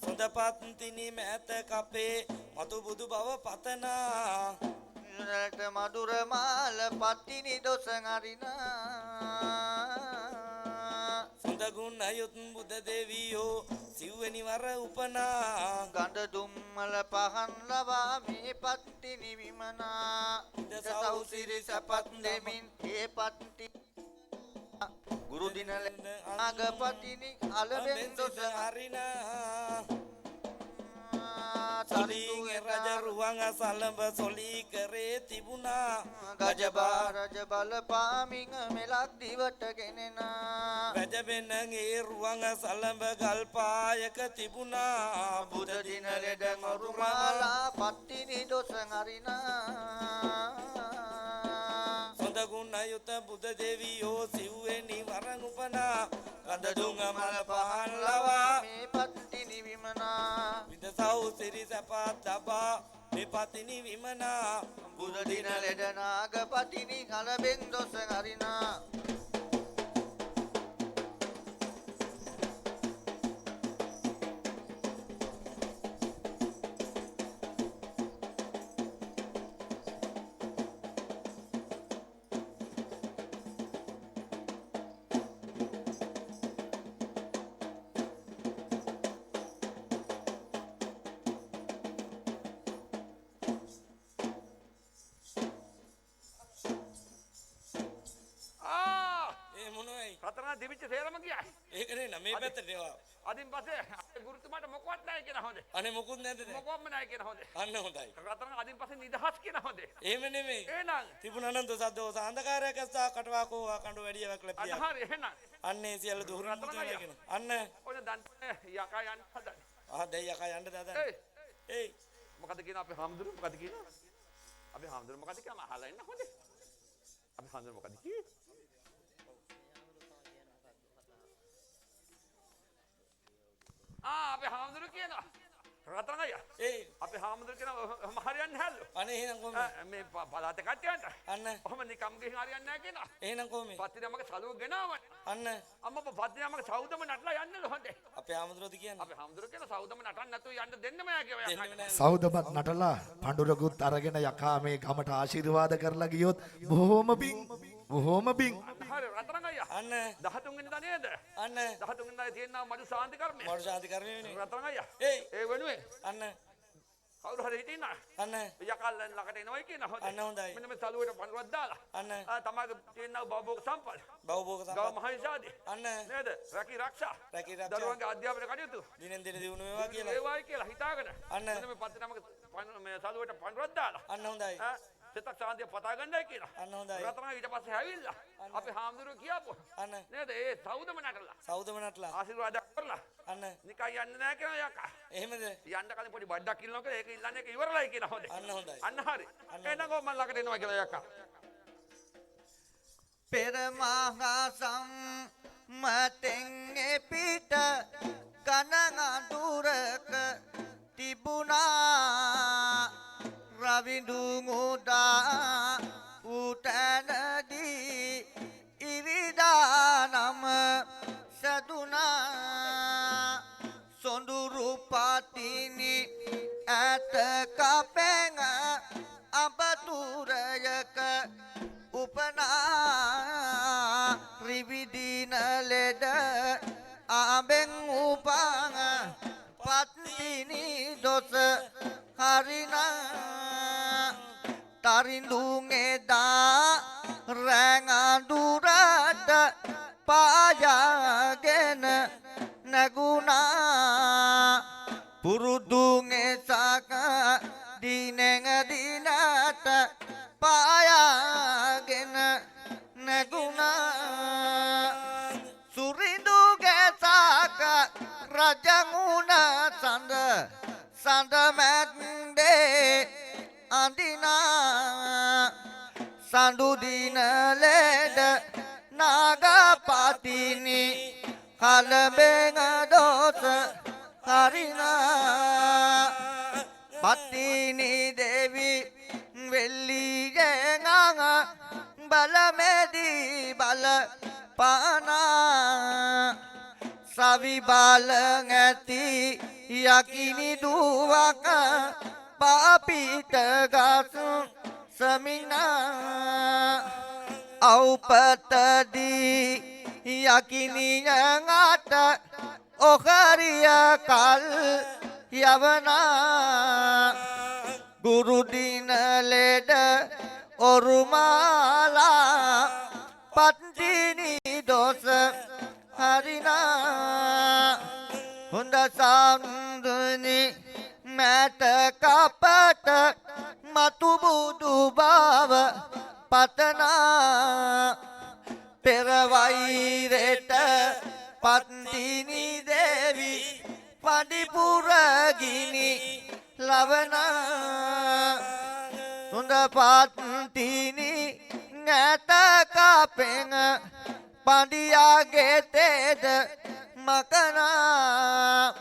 සොඳපත් තිනි මෑත කපේ මතු බුදු බව පතනා යුනට මధుර මාල පත්තිනි දොස හරිනා සොඳගුණ අයුත් බුද දෙවියෝ සිව්වෙනි වර උපනා ගඳ දුම්මල පහන් ලවා මේ පත්තිනි විමනා සව් සිරි සපත් දෙමින් ඒ පත්ති ගුරු දින ආගපතිනි අලවෙන් දොස හරිනා සලිගේ රජ රුවන් සලඹ සොලි කරේ තිබුණා ගජබා රජ බල පාමින් මෙලක් දිවට ගෙනෙනා රජ වෙන්නගේ රුවන් සලඹ ගල්පායක තිබුණා බුද දින ලෙඩ මරුමාලා පත්තිනි දොස හරිනා සොඳගුණ අයුත බුද දෙවියෝ සිව්වෙනි වරන් උපනා ගඳ දුංග මල පහන් ලවා මේ පත්තිනි විමනා විදසව් සිරි සපත් දබා මේ පතිනි විමනා බුද දින ලෙඩ නාගපතිනි කලබෙන් දොස හරිනා රත්තරන් දෙවිච්ච සේරම ගියා. ඒකනේ නම් මේ පැත්තට ඒවා. අදින් පස්සේ ගුරුතුමාට මොකවත් නැහැ කියන හොඳේ. අනේ මොකුත් නැද්ද දැන්? මොකවත්ම නැහැ කියන හොඳේ. අන්න හොඳයි. රත්තරන් අදින් පස්සේ නිදහස් කියන හොඳේ. එහෙම නෙමෙයි. එහෙනම් තිබුණා නම් දොසද්දෝ සාන්දකාරයක් ඇස්සා කටවාකෝ කඬු වැඩිය වැක්ලා පියා. අද හරි එහෙනම්. අන්නේ සියල්ල දුහුරු මුතුලා කියන. අන්න ඔය දන් යකා යන්න හදන්නේ. දැන් යකා යන්න දාදා. ඒයි මොකද කියන අපේ හාමුදුරුවෝ මොකද කියනවා? අපේ හාමුදුරුවෝ මොකද කියනවා? අහලා ඉන්න හොඳේ. අපේ හාමුදුරුවෝ මොකද කිව්වේ? අපේ හාමුදුරුවෝ කියනවා රතන අයියා ඒ අපේ හාමුදුරුවෝ කියන මහරියන්නේ හැල්ලු. අනේ එහෙනම් කොහොමද? මේ පළාත කට්ටියන්ට අන්න ඔහම නිකම් ගිහින් හරියන්නේ නැහැ කියනවා. එහෙනම් කොහොමද? පත්තිනමක සලුව ගෙනාවනේ. අන්න අම්මා පත්තිනමක සෞදම නටලා යන්නද හොඳේ. අපේ ආමතුරුද කියන්නේ. අපේ හාමුදුරුවෝ කියන සෞදම නටන්න නැතුව යන්න දෙන්නම යා කියලා දෙන්නෙම යකා. නෑ. සෞදමත් නටලා පඬුරකුත් අරගෙන යකා මේ ගමට ආශිර්වාද කරලා ගියොත් බොහොම පිං බොහොම පිං. හරි රතන අයියා අන්න 13 වෙනිදා නේද? අන්න 13 වෙනිදා තියෙනවා මඩු සාන්ති කර්මය. මෝඩ ශාන්ති කර්මයනේ. රතන අයියා ඒ ඒ වෙනුවෙන් අන්න කවුරු හරි හිටිනා. අන්න යකල්ලන් ළඟට එනවයි කියන හොඳේ. අන්න හොඳයි. මෙන්න මේ සලුවට පඬුවක් දාලා. අන්න තමයි තියෙනවා බබෝක සම්පල්. බවබෝග ගව සම්පත් මහේෂාදී. අන්න නේද? රැකී ආරක්ෂා. රැකී ආරක්ෂා. දරුවන්ගේ අධ්‍යාපන කටයුතු. දිනෙන් දින දිනු වේවා කියලා. ඒවයි කියලා හිතාගෙන. අන්න. මෙන්න මේ පත්තිනමක මේ සලුවට පඬුවක් දාලා. අන්න හොඳයි. සිතක් සාන්තිය පතා ගන්නයි කියලා. අන්න හොඳයි. රතන ඊට පස්සේ හැවිල්ලා. අපේ හාමුදුරුවෝ කියපුවා. අන්න නේද? ඒ සෞදම නටලා. සෞදම නටලා ආශිර්වාද කරලා. අන්න නිකන් යන්නේ නැහැ කියන යකා. එහෙමද? යන්න කලින් පොඩි බඩක් ඉල්ලනවා කියලා ඒක ඉල්ලන්නේ ඒක ඉවරලයි කියන හොඳේ. අන්න හොඳයි. අන්න හරි. එහෙනම් කොහොම ළඟට එනවා කියලා යකා. පෙර මහා සම්මතෙන් පිට කන අඳුරක තිබුණා රවිඳු මුදා උතනදී ඉරිදා නම සදුනා සොඳුරු පාතිනි ඇත කපෙන් අබතුරයක උපනා ත්‍රිවිධින ලෙඩ ආබෙන් උපං පත්තිනි දොස හරිනා තරිඳුන් එදා රැං අඳුරට පායාගෙන නැගුණා පුරුදුන් එසක දිනෙන් දිනට පායාගෙන නැගුණා සුරිඳුගේ සාක රජගුණ සඳ සඳ මැද්දේ අඳිනා සඳු දින ලෙඩ නාගපතිනි කලබෙන් දොස් හරිනා පත්තිනි දෙවි වෙල්ලියෙන් බලමෙදි බල පානා සවි බල ඇති යකිනි දුවක පාපිට ගසු සමිනා අවපතදී යකිනි යඟට ඔහරිය කල් යවනා ගුරු දින ලෙඩ ඔරුමාලා පත්තිනි දොස හරිනා හොඳ සම්දුනි මැට කපට මතු බුදු බව පතනා පෙර වෛරෙට පත්තිනි දේවි පඩිපුරගිනි ලවනා හොඳ පත්තිනි නැත කපෙන් පඩියාගේ තෙද මකනා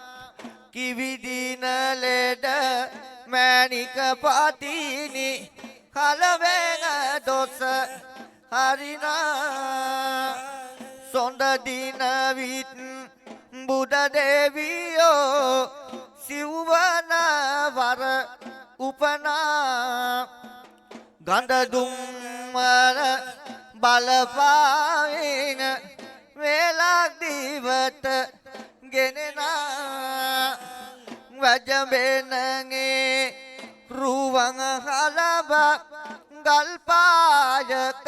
කිවිදින ලෙඩ මැණික පතිනි කලවෙන දොස හරිනා සොඳ දින විත් බුද දෙවියෝ සිව්වන වර උපනා ගඳ දුම්වර බලපාවෙන වේලක් දිවට ගෙනෙනා වජඹෙනගේ රුවන් හලබ ගල්පායක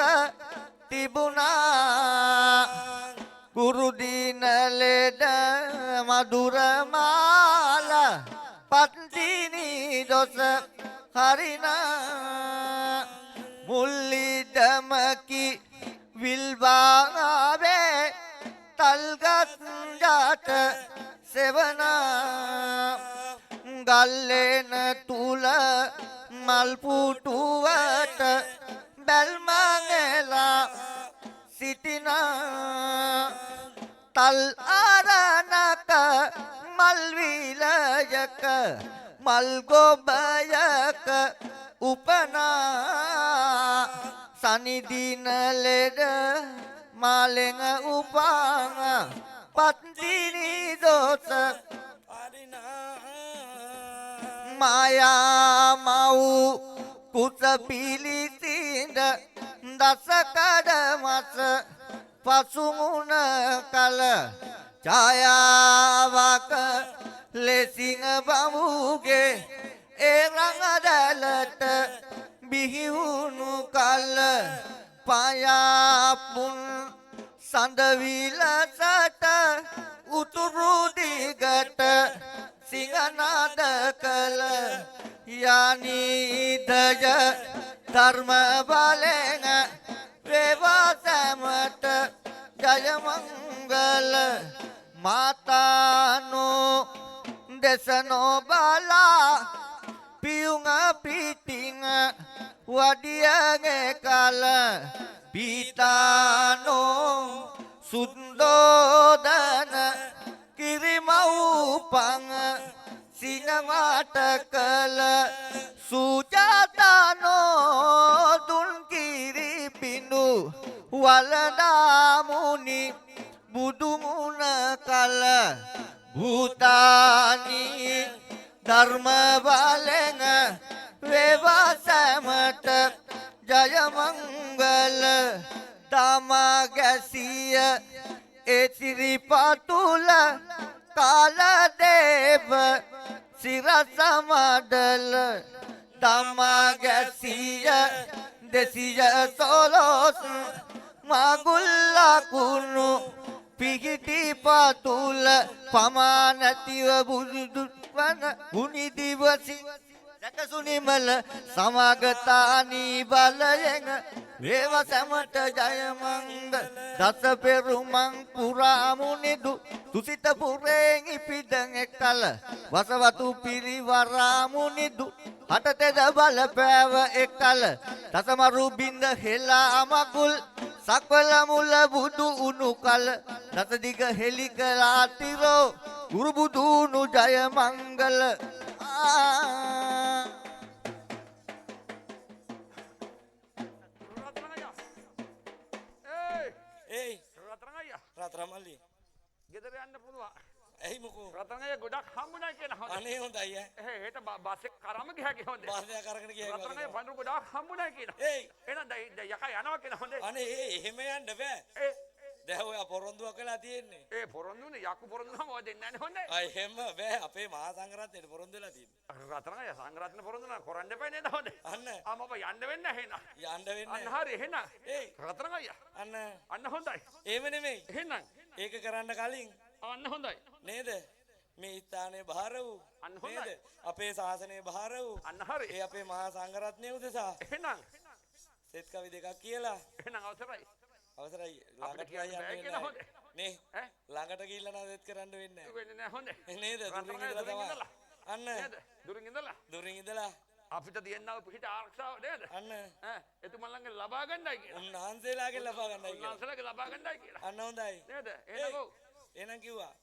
තිබුණා ගුරු දින ලෙඩ මధుර මාල පත්තිනි දොස හරිනා මුල්ලිදමකි විල්වාවේ තල්ගත් ජාත සෙවනා ගල්ලෙන තුල මල් පුටුවට බැල්මංගලා සිටිනා තල් ආරණක මල් විලයක මල් ගොබයක උපනා සනිදින ලෙඩ මාලෙන් උපාං පත්තිනි දොස මායා මව් කුස පිලිසිඳ දසකඩ මස පසුමුණ කල ඡායාවක ලෙසිං බමුගේ ඒ රඟදලට බිහිවුණු කල පයාපුන් සඳ විලසට උතුරු දිගට සිංහනාද කළ යනිදය ධර්ම බලෙන් වේවා සැමට ජය මංගල මාතානෝ දෙසනෝ බලා පියුං පිටිං වඩියගේ කල පීතානෝ සුන්දෝදන කිරිමව්පං සිනවට කල සුජාතනෝ දුන් කිරි පිඬු වලදාමුනි බුදුමුණ කල භූතානි ධර්ම බලෙන් වේවා සැමට ජය මංගල තමගැසිය ඒ සිරිපතුල කාලදේව සිරස මඩල තමගැසිය දෙසිය සොලොස් මගුල්ලකුණු පිහිටි පතුල පමානතිව බුදු වන ගුණි දිවසි දැකසුනිමල සමගතානි බලයෙන් වේව සැමට ජය මංගල දස පෙරුමන් පුරාමුනිදු තුසිත පුරෙන් ඉපිදන් එකල වසවතු පිරිවරාමුනිදු හටතෙද බල පෑව එකල දසමරු බින්ද හෙලා මගුල් සක්වල මුල බුදු උණු කල දස දිග හෙලි කළා තිරෝ ගුරු බුදුනු ජය මංගල ඒ රත්තරන් අයියා රත්‍රමල්ලි ගෙදර යන්න පුළුවන්. ඇයි මොකෝ රත්තරන් අයියා ගොඩක් හම්බුනා කියන හොඳ. අනේ හොඳයි ඈ හෙට බස් එක කරම ගියා කියන හොඳ. බාහිර කරගෙන ගියා රත්තරන් අයියා පඳුරු ගොඩක් හම්බුනා කියන. ඒයි එහෙනම් යකා යනවා කියන හොඳ. අනේ එහෙම යන්න බෑ ඒ දැන් ඔය පොරොන්දුවක් වෙලා තියෙන්නේ ඒ පොරොන්දුනේ යකු පොරොන්දුනම ඔය දෙන්නේ නැහැ හොඳ. අය එහෙම බෑ අපේ මහා සංඝරත්නයට පොරොන්දු වෙලා තියෙන්නේ රත්තරන් අයියා සංග්‍රහණ පොරොන්දුනා කරන්න එපා නේද හොඳ. අන්න ආ මම යන්න වෙන්නේ නැහැ එහෙනම්. යන්න වෙන්නේ අන්න හරි එහෙනම්. ඒයි රත්තරන් අයියා අන්න හොඳයි. එහෙම නෙමෙයි එහෙනම් ඒක කරන්න කලින් අන්න හොඳයි. නේද මේ ස්ථානයේ බාර වූ අන්න හොඳයි. නේද අපේ ශාසනයේ බාර වූ අන්න හරි. ඒ අපේ මහා සංඝරත්නය උදෙසා එහෙනම් සෙත් කවි දෙකක් කියලා එහෙනම් අවසරයි. අවසරයි අපිට ළඟට කියන්න බෑ යන්න කියලා වෙන්නේ හොඳ. නේ ඈ ළඟට ගිහිල්ලා නම් සෙත් කරන්න වෙන්නේ වෙන්නේ නැහැ හොඳ. නැහැ නේද දුරින් රත්තරන් ඉඳලා දුරින් තමයි ඉඳලා. අන්න නේද? දුරින් ඉඳලා දුරින් ඉඳලා අපිට තියෙනව පිට ආරක්ෂාව නේද? අන්න ඈ එතුමන් ළඟ ලබා ගන්නයි කියලා. උන්වහන්සේලාගෙන් ලබා ගන්නයි කියලා උන්වහන්සේලාගේ ලබා ගන්නයි කියලා. අන්න හොඳයි නේද? එහෙනම් ඔව්. එහෙනම් කිව්වා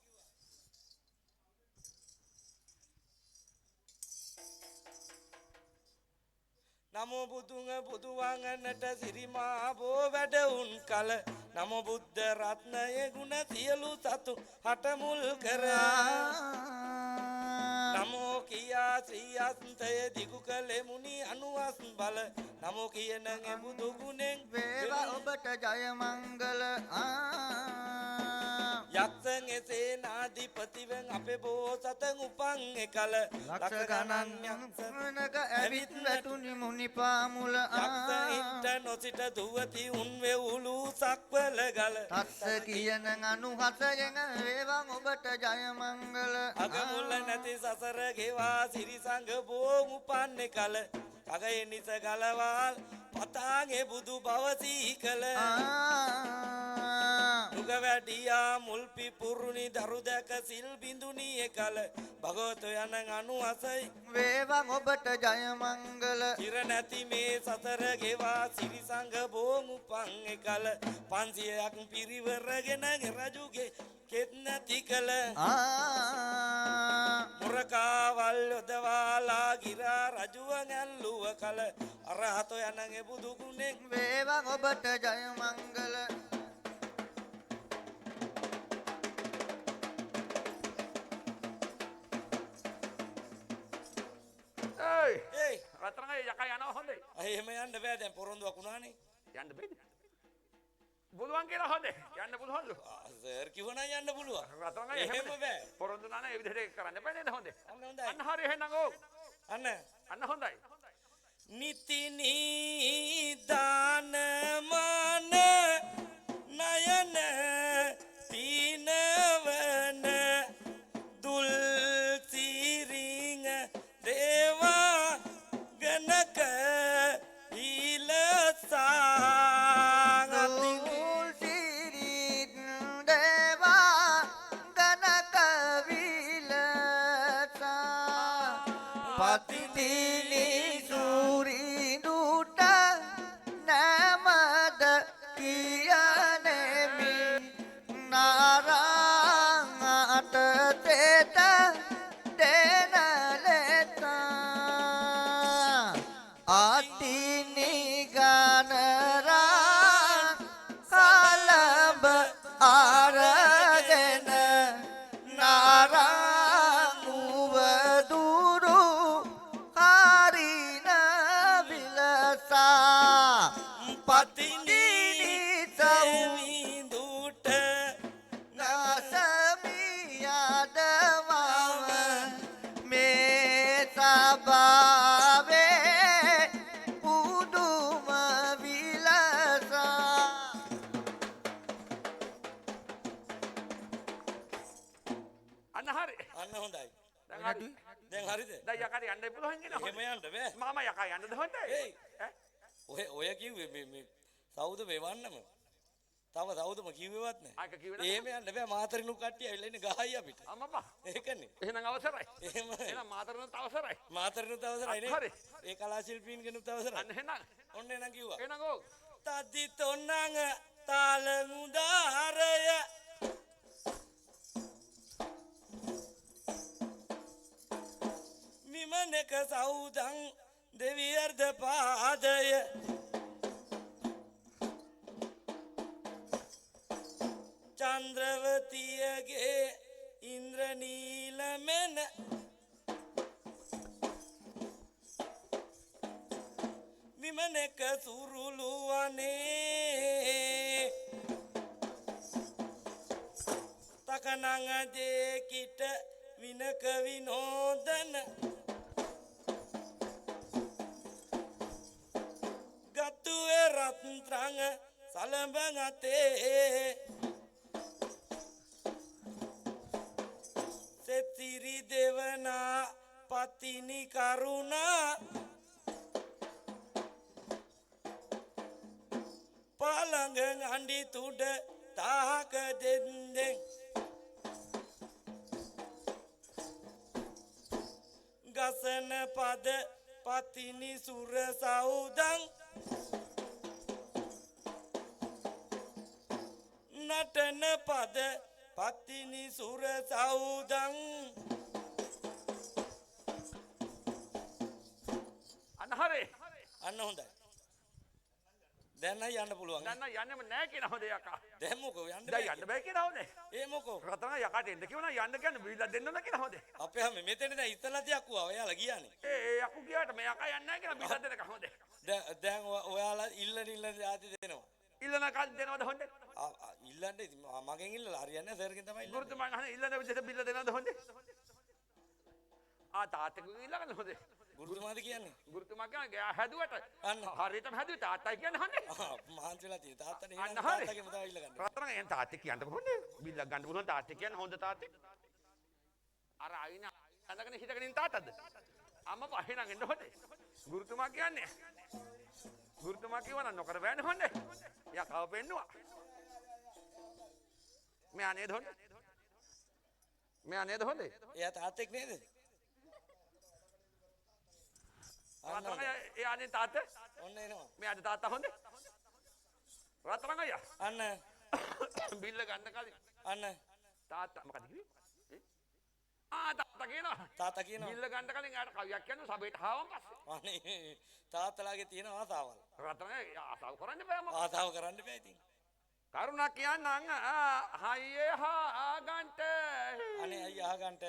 නමෝ බුදුන් බුදුවංගනට සිරිමා බෝ වැඩ උන් කල නමෝ බුද්ධ රත්නයේ ගුණ සියලු සතු හට මුල් කර නමෝ කියා ශ්‍රී අස්තය දිගු කලේ මුනි අනුවස් බල නමෝ කියන බුදු ගුණෙන් වේවා ඔබට ජය මංගල යක්ෂන් සේනාධිපතිවෙන් අපේ බෝසතන් උපන් එකල ලක්ෂ ගණන් යක්ෂණක ඇවිත් වැටුනි මුනි පාමුල යක්ෂයින්ට නොසිට දුවති උන් වෙවුලු සක්වල ගල තස්ස කියන අනුහසයෙන් වේවා ඔබට ජය මංගල අගමුල්ල නැති සසර ගෙවා සිරි සංඝ බෝ උපන් එකල අගයේ නිස ගලවල් පතාගේ බුදු බව සීකල යුග වැඩියා මුල් පිපුරුණි දරු දැක සිල් බිඳුනි එකල භගවතු යන 96යි වේවන් ඔබට ජය මංගල ඉර නැති මේ සතර ගෙවා සිරි සංඝ බෝන් උපන් එකල 500ක් පිරිවරගෙන රජුගේ කෙත් නැති කල මුරකාවල් යොදවාලා ගිරා රජුව ඇල්ලුව කල අරහතෝ යනගේ බුදු ගුණේ වේවන් ඔබට ජය මංගල ඒයි රත්තරන්ගේ යකා යනවා හොඳේ. එහෙම යන්න බෑ දැන් පොරොන්දුවක් වුණානේ. යන්න බෑද? බුදුන් කියලා හොඳේ. යන්න පුළුවන්ලු. සර් කිව්වනම් යන්න පුළුවන්. රත්තරන්ගේ එහෙම බෑ. පොරොන්දු නාන ඒ විදිහට කරන්න බෑ නේද හොඳේ. අන්න හොඳයි. අන්න හරි එහෙනම් ඕ. අන්න හොඳයි. නිති නිදාන මන නයන පිනවන දුල් සිරිං දේවා ගනක ඊලසා නූල් සිරිත් දේවා ගණක විලසා පතිතිනි සූරිඳුට නමද කියනෙමි නාරාංගට තෙත දෙන ලෙතා අතිනි ගනරා කලඹ අරගෙන නාරාංගුව දුරු හරින විලසා පතිනි සව් විඳුට නසමියදවම මේ සබාවේ පුදුම විලසා අන්න හරි. අන්න හොඳයි. දැන් හරි. දැන් හරිද? දැන් යකාට යන්න පුළුවන් කියලා එහෙම හොඳේ. යන්න බෑ. මාමා යකා යන්නද හොඳේ? ඒයි. ඔය කිව්වේ මේ සෞද මෙවන්නම. තව සෞදම කිව්වෙවත් නැහැ. ආක කිව්වේ නැහැ. එහෙම යන්න බෑ මාතරිනු කට්ටිය ඇවිල්ලා ඉන්නේ ගහයි අපිට. අම්මපා. ඒකනේ. එහෙනම් අවසරයි. එහෙමයි. එහෙනම් මාතරනත් අවසරයි. මාතරිනුත් අවසරයි නේ. හරි. ඒ කලා ශිල්පීන්ගෙනුත් අවසරයි. අන්න එහෙනම්. ඔන්න එනම් කිව්වා. එහෙනම් ඕ. තද්දි තොන්නං තාලමුදාරය විමනක සෞදං දෙවියර්ධ පාදය චන්ද්‍රවතියගේ ඉන්ද්‍රනීලමෙන විමනක සුරුළුවනේ තකනං දේකිට විනක විනෝදන ගත්තුවේ රත්තරං සලඹ අතේ සෙත්තිරි දෙවනා පතිනි කරුණා පාළඟ අඬි තුඩ තාක දෙන්දෙන් ගසන පද පතිනි සුර සෞදං නටන පද පතිනි සුර සෞදං අන්න හරි. අන්න හොඳයි. දැන් නම් යන්න පුළුවන්. දැන් නම් යන්නෙම නැහැ කියලා හොඳේ යකා. දැන් මොකෝ යන්න දැන් යන්න බෑ කියලා හොඳේ. ඒ මොකෝ රතන යකාට එන්න කිව්වනම් යන්න කියන්නේ බීලා දෙන්න ඕන කියලා හොඳේ. අපේ හැම මෙතන දැන් ඉතලා තියක් වුණා. ඔයාලා ගියානේ. ඒ යකු ගියාට මේ යකා යන්නේ නැහැ කියලා බීලා දෙන්නක හොඳේ. දැන් ඔයාලා ඉල්ලන ආති දෙනවා. ඉල්ලන කාල් දෙනවද හොඳේ? ඉල්ලන්න ඉතින් මගෙන් ඉල්ලලා හරියන්නේ නැහැ. සර්ගෙන් තමයි ඉල්ලන්නේ. ගුරුතුමා අහන ඉල්ලන විදිහට බීලා දෙනවද හොඳේ? තාත්තගෙන් ඉල්ලගන්න හොඳේ. ගුරුතුමාද කියන්නේ? ගුරුතුමා කියන්නේ හැදුවට අන්න. හරියටම හැදුවේ තාත්තයි කියන්නේ හොඳේ. මහන්සි වෙලා තියෙන තාත්තනේ අන්න ඉල්ලන්නේ හරි. තාත්තගෙන් තමයි ඉල්ලගන්නේ. රතන එහෙන් තාත්තේ කියන්න හොඳේ. බිල්ලක් ගන්න පුළුවන් තාත්තේ කියන්නේ හොඳ තාත්තේ. අර අයින අඳගෙන හිටගෙන ඉන්න තාත්තද? අම්මා පහිනන් එන්න හොඳේ. ගුරුතුමා කියන්නේ. ගුරුතුමා කියවනම් නොකර බෑනේ හොඳේ. යකව පෙන්නවා. මෙයා නේද හොඳ? මෙයා නේද හොඳ? එයා තාත්තෙක් නේද? රත්තරන් එයානේ තාත්තා. ඔන්න එනවා. මෙයාට තාත්තා හොඳ? රත්තරන් අයියා. අන්න බිල්ල ගන්න කලින් අන්න තාත්තා මොකද කිව්වේ? තාත්තා කියනවා. තාත්තා කියනවා. බිල්ල ගන්න කලින් යාට කවියක් කියනවා සබේට ආවම පස්සේ. අනේ තාත්තලාගේ තියෙන ආසාවල්. රත්තරන් ආසාව කරන්න බෑ මම. ආසාව කරන්න බෑ ඉතින්. කරුණා කියන්නම් හයියේ ආගන්ට. අනේ අයියා අහගන්ට.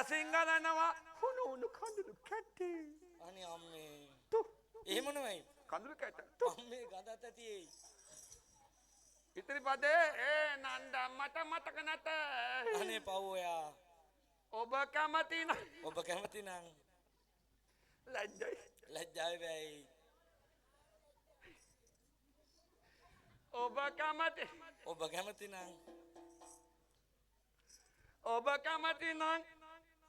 සිංහලනවා හුණු උණු කඳුළු කැටේ. අනේ අම්මේ. තු එහෙම නෙමෙයි. කඳුළු කැට. අම්මේ ගඳත් ඇතියි. ඉතිරි පදේ නන්ද මට මතක නැත. අනේ පව් ඔයා. ඔබ කැමති නම් ඔබ කැමති නම් ලැජ්ජයි. ලැජ්ජාවේ බෑයි. ඔබ කැමති ඔබ කැමති නම් ඔබ කැමති නම්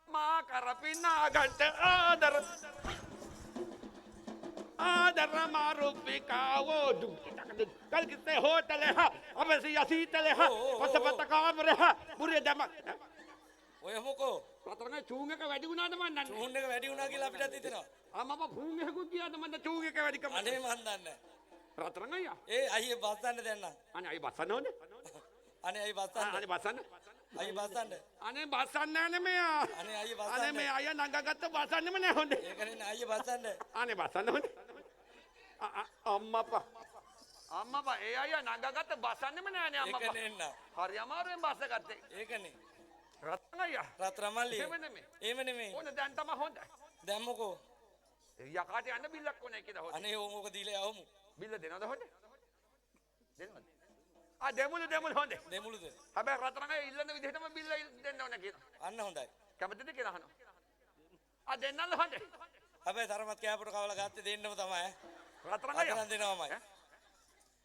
මා කරපිනාගන්ට ආදර මාරුපිකාවෝ කල්කිත්තේ හෝටලෙහ අවසිය සීතලෙහ පසපත කාමරෙහ බුරිය දමක්. ඔය මොකෝ රතරන් චූන් එක වැඩි වුණාද මන් දන්නේ. චූන් එක වැඩි වුණා කියලා අපිටත් හිතෙනවා. මම භූන් එකකුත් ගියාද මන්ද චූන් එක වැඩිකම. අනේ මන් දන්නේ. රතරන් අයියා. ඒ අයියේ බස්සන්න දැන් නම්. අනේ අයි බස්සන්න ඕනේ. අනේ අයියේ බස්සන්න. අනේ බස්සන්න. අයියේ බස්සන්න. අනේ බස්සන්න නෑ මෙයා. අනේ අයියේ බස්සන්න. අනේ මේ අයියා නංගගත්ත බස්සන්නෙම නෑ හොඳේ. ඒකනේ අයියේ බස්සන්න. අනේ බස්සන්න හොඳේ. අම්මපා ඒ අයියා නංගගත්ත බස්සන්නෙම නෑනේ අම්මපා. ඒකනේ එන්න. හරි අමාරුවෙන් බස්ස ගත්තේ. ඒකනේ. රත්න අයියා. රත්තරන් මල්ලිය. එහෙම නෙමෙයි. එහෙම නෙමෙයි. ඕන දැන් තමයි හොඳයි. දැන් මොකෝ? යකාට යන්න බිල්ලක් ඕනේ කියලා හොඳ. අනේ ඕක දීලා යවමු. බිල්ල දෙනවද හොඳේ? දෙනවද? දෙමුළු හොඳේ. දෙමුළුද? හැබැයි රත්න අයියා ඉල්ලන විදිහටම බිල්ල දෙන්න ඕනේ කියලා. අන්න හොඳයි. කැමතිද කියලා අහනවා. දෙන්නල්ල හොඳේ. හැබැයි තරමත් කෑපට කවලා ගත්තේ දෙන්නම තමයි. රත්න අයියා. රත්තරන් දෙනවමයි.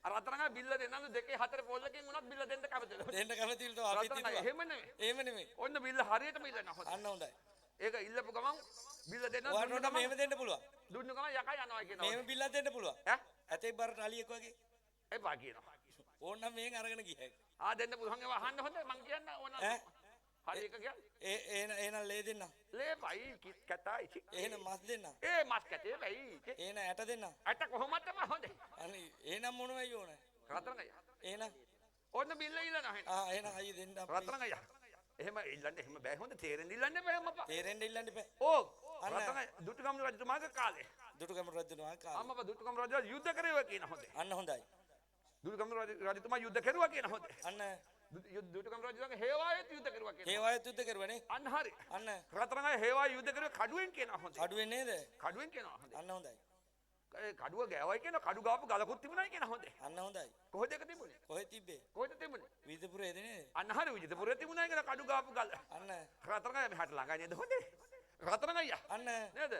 රත්න අයියා බිල්ල දෙන්නල්ල දෙකේ හතර පොල්ලකින් උනත් බිල්ල දෙන්න කැමතිද? දෙන්න කැමතිලු තෝ අපි රත්න අයියා එහෙම නෙමෙයි. එහෙම නෙමෙයි. ඔන්න බිල්ල හරියටම ඉල්ලන්න හොඳ. අන්න හොඳයි. ඒක ඉල්ලපු ගමන් බිල්ල දෙන්න ඔයාලට මෙහෙම දෙන්න පුළුවන්. දුන්නු ගමන් යකා යනවා කියනවා. මෙහෙම බිල්ලක් දෙන්න පුළුවන්. ඈ? ඇතෙක් බරට අලියෙක් වගේ. එපා කියනවා. ඕන්නම් මෙහෙන් අරගෙන ගියයි. දෙන්න පුළුවන් ඒවා අහන්න හොඳ මං කියන්න ඕන. ඈ? හරි එක කියන්නේ. එහෙනම් ලේ දෙන්න. ලේපයි කිස් කටයි. එහෙනම් මස් දෙන්න. මස් කැටේ වෙයි. එහෙනම් ඇට දෙන්න. ඇට කොහොමද තමයි හොඳේ. අනේ එහෙනම් මොන වෙයි ඕනේ? රත්න අයියා. එහෙනම් ඔන්න බිල්ල ඉල්ලන අහන්න. එහෙනම් අයියේ දෙන්න අපි. රත්න අයියා. එහෙම ඉල්ලන්න එහෙම බෑ හොඳ තේරෙන්න ඉල්ලන්න බෑ අම්මපා. තේරෙන්න ඉල්ලන්න බෑ. ඕ අන්න. රත්න අයියා දුටුගම් රජතුමාගේ කාලේ. දුටුගැමුණු රජුනවා කාලේ. අම්මපා දුටුගම් රජු යුද්ධ කරේවා කියන හොඳේ. අන්න හොඳයි. දුටුගම් රජතුමා යුද්ධ කරුවා කියන හොඳේ. අන්න දුටුගම් රජුගේ හේවායෙත් යුද්ධ කරුවා කියන. හේවායත් යුද්ධ කරුවනේ. අන්න හරි. අන්න රත්න අයියා හේවා යුද්ධ කරුවේ කඩුවෙන් කියන හොඳේ. අඩුවේ නේද? කඩුවෙන් කියනවා හොඳේ. අන්න හොඳයි. කඩුව ගෑවයි කියන කඩු ගාපු ගලකුත් තිබුණයි කියන හොඳේ. අන්න හොඳයි. කොහෙද ඒක තිබුණේ? කොහෙද තිබ්බේ? කොහෙද තිබුණේ? විදුපුරේද නේද? අන්න හරි විජිතපුරේ තිබුණයි කියන කඩු ගාපු ගල. අන්න රත්න අයියා මෙහාට ළඟයි නේද හොඳේ? රත්න අයියා අන්න නේද?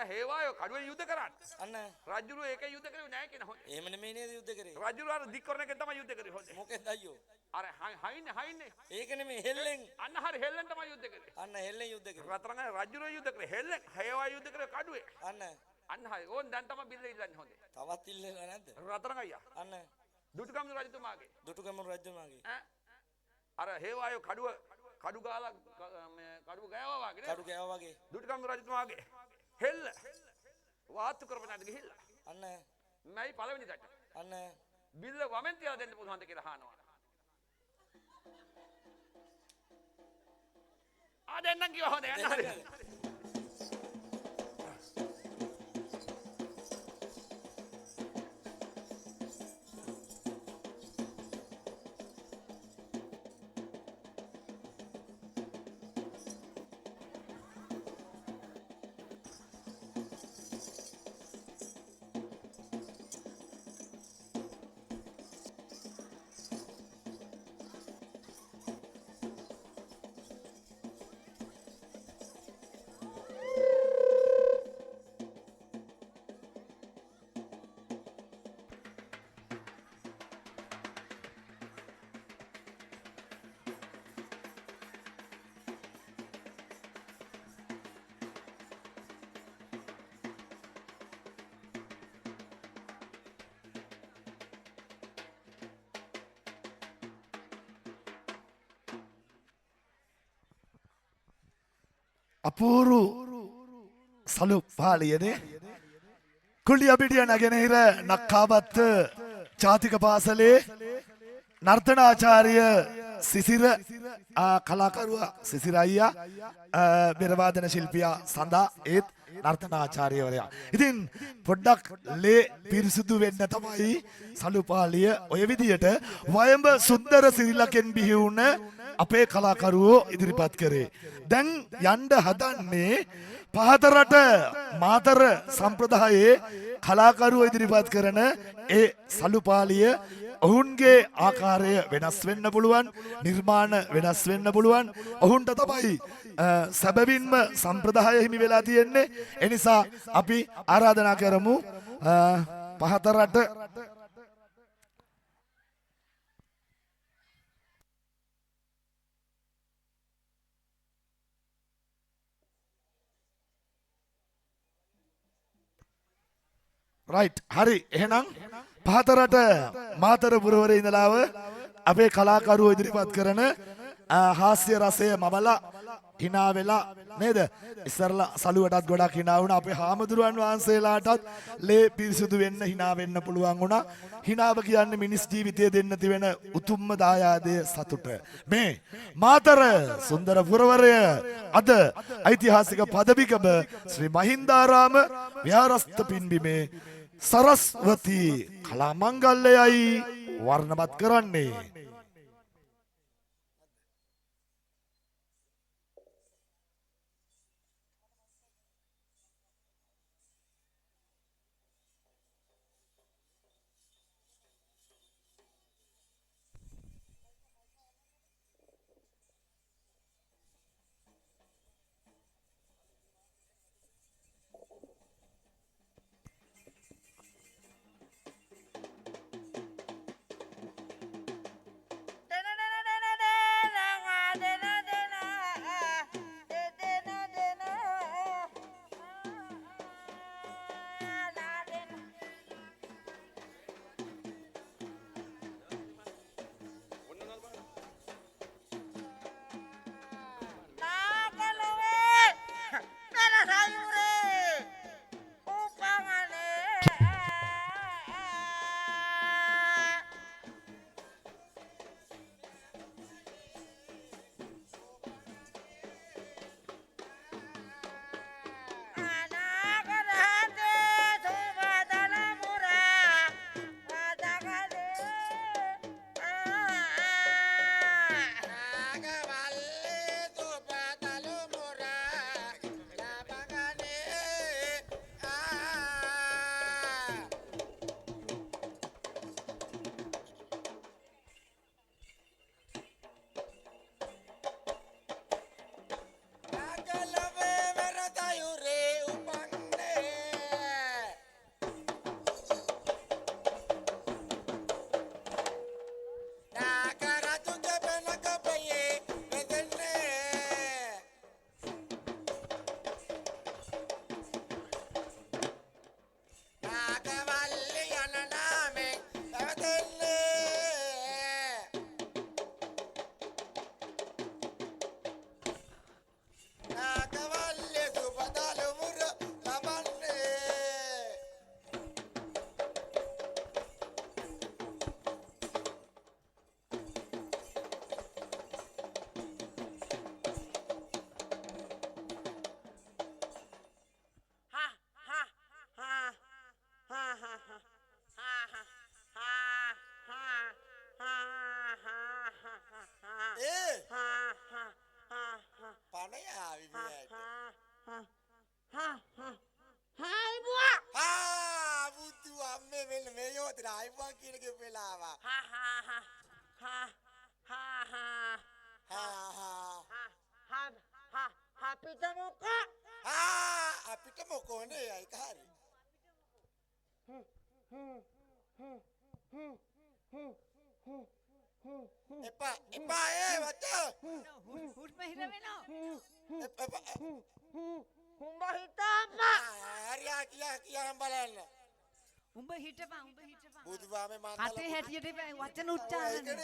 හේවායෝ කඩුවෙන් යුද්ධ කරාට අන්න රජුරු ඒක යුද්ධ කරුවේ නැහැ කියන හොඳේ. එහෙම නෙමෙයි නේද යුද්ධ කරේ? රජුරු අර දික් කරන එකෙන් තමයි යුද්ධ කරේ හොඳේ. මොකෙන්ද අයියෝ? අර හයින්නේ. ඒක නෙමෙයි හෙල්ලෙන්. අන්න හරි හෙල්ලෙන් තමයි යුද්ධ කරේ. අන්න හෙල්ලෙන් යුද්ධ කරේ. රත්න අයියා රජුරු යුද්ධ කරේ හෙල්ලෙන්. හේවායෝ යුද්ධ කරේ කඩුවේ. අන්න අන්න හරි. ඕන් දැන් තමයි බිල්ල ඉල්ලන්නේ හොඳේ. තවත් ඉල්ලලා නැද්ද? රත්න අයියා අන්න දුටුගම් රජතුමාගේ දුටුගැමුණු රජුණාගේ අර හේවායෝ කඩු ගාලා මේ කඩුව ගෑවා වගේ නේද? කඩු ගෑවා වගේ. දුටුගම් රජතුමාගේ හෙල්ල වාතු කරපනට ගිහිල්ලා අන්න මයි පළවෙනි දට අන්න බිල්ල වමෙන් තියලා දෙන්න පුළුවන්ද කියලා අහනවා. දෙන්නම් කිව්වා හොඳ යන්න හරි. අපූරු සලු පාලියනේ කුලියබිඩිය නැගෙනහිර නක්කාබත්ත ජාතික පාසලේ නර්තනාචාර්ය සිසිර කලාකරුවා සිසිර අයියා බෙරවාදන ශිල්පියා සඳහා ඒත් නර්තනාචාර්යවරයා. ඉතින් පොඩ්ඩක් ලේ පිරිසුදු වෙන්න තමයි සලුපාලිය ඔය විදියට වයඹ සුන්දර සිරිලකෙන් බිහි වුණ අපේ කලාකරුවෝ ඉදිරිපත් කරේ. දැන් යන්න හදන්නේ පහතරට මාතර සම්ප්‍රදායේ කලාකරුවෝ ඉදිරිපත් කරන ඒ සලුපාලිය ඔවුන්ගේ ආකාරය වෙනස් වෙන්න පුළුවන්, නිර්මාණ වෙනස් වෙන්න පුළුවන්. ඔවුන්ට තමයි සැබවින්ම සම්ප්‍රදාය හිමි වෙලා තියෙන්නේ. එනිසා අපි ආරාධනා කරමු පහතරට රයිට් හරි එහෙනම් පහතරට මාතර පුරවරේ ඉඳලාව අපේ කලාකරුවෝ ඉදිරිපත් කරන හාස්‍ය රසය මමලා hina වෙලා නේද ඉස්සරලා සලුවටත් ගොඩක් hina වුණා අපේ හාමුදුරුවන් වහන්සේලාටත් ලේ පිරිසුදු වෙන්න hina වෙන්න පුළුවන් වුණා hinaව කියන්නේ මිනිස් ජීවිතය දෙන්න තිබෙන උතුම්ම දායාදය සතුට මේ මාතර සුන්දර පුරවරය අද ඓතිහාසික පදවිකම ශ්‍රී මහින්දාරාම විහාරස්ථ පින්බිමේ සරස්වති කලා මංගල්‍යයයි වර්ණමත් කරන්නේ උඹ හිටපන් බුදුබාමේ මන් කටේ හැටියට වචන උච්චාරණය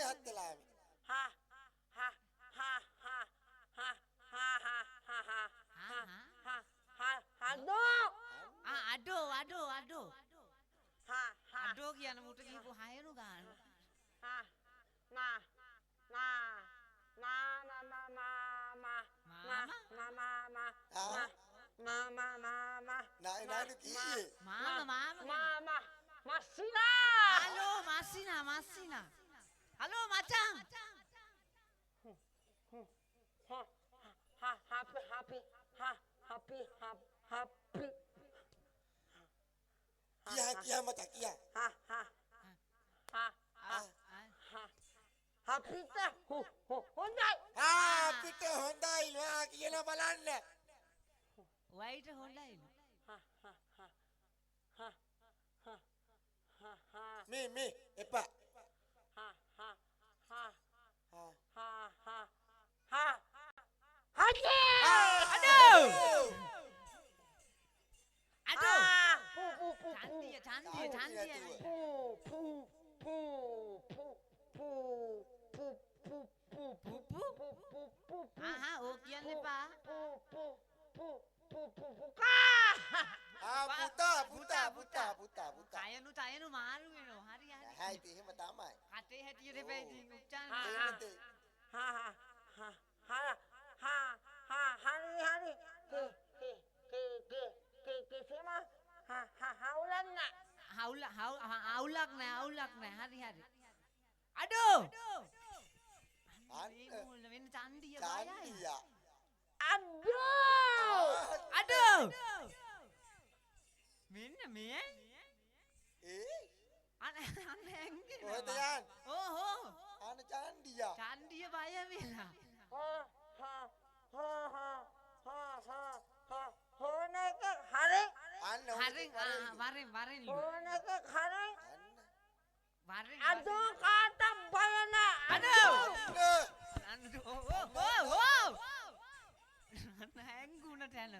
අඩෝ අඩෝ කියන මුට කියපු හයනු ගන්න හලෝ මස්සිනා හලෝ මචං කියා මචං කියා. අපිට හොඳයි. අපිට හොඳයි වා කියලා බලන්න. වයිට හොඳයිලු මේ එපා. පුතා. තයනු මාරු වෙනවා හරි හරි හැයි එහෙම තමයි. කටේ හැටියට බැදී උච්චාරණ අවුලක් නෑ හරි අඩෝ වෙන චන්දිය අඩෝ මෙන්න මේ කොහෙද යන්? ඕහෝ අන චන්දියා. චන්දිය බය වෙලා හොන එක හරි අන්න වරෙන් හොන එක හරි වරෙන් අදෝ කාට බය නැහැ අඩෝ හැංගුණට යන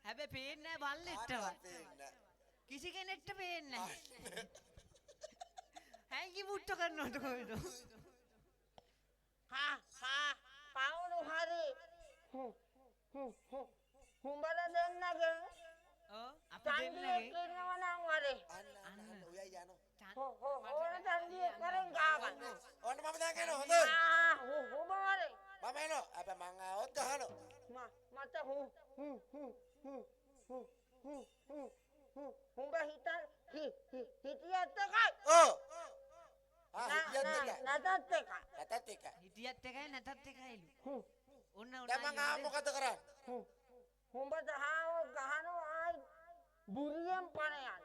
හැබැයි පේන්නේ නැහැ බල්ලෙට්ටවත් කිසි කෙනෙක්ට පේන්නේ නැහැ හැංගි මුට්ට කරනවට කොහෙද පවුණු හරි හුඹල දෙන්නගේ අපි දෙන්නගේ ඉන්නව නම් හරි අන්න ඔයයි යනවා. ඕන තන්දිය කරන් ගාගන්න ඔන්න මම දැන් එනවා හොඳයි. හුඹ හරි මම එනවා. හැබැයි මං ආවොත් ගහනවා. මට හුඹ හිටියත් එකයි ඔව්. හිටියත් එකයි. නැතත් එකයි නැතත් එකයි. හිටියත් එකයි නැතත් එකයිලු ඔන්න දැන් මං ආව මොකද කරන්නේ? හුඹ දහාව ගහනවා ආයි බුරියෙන් පණ යන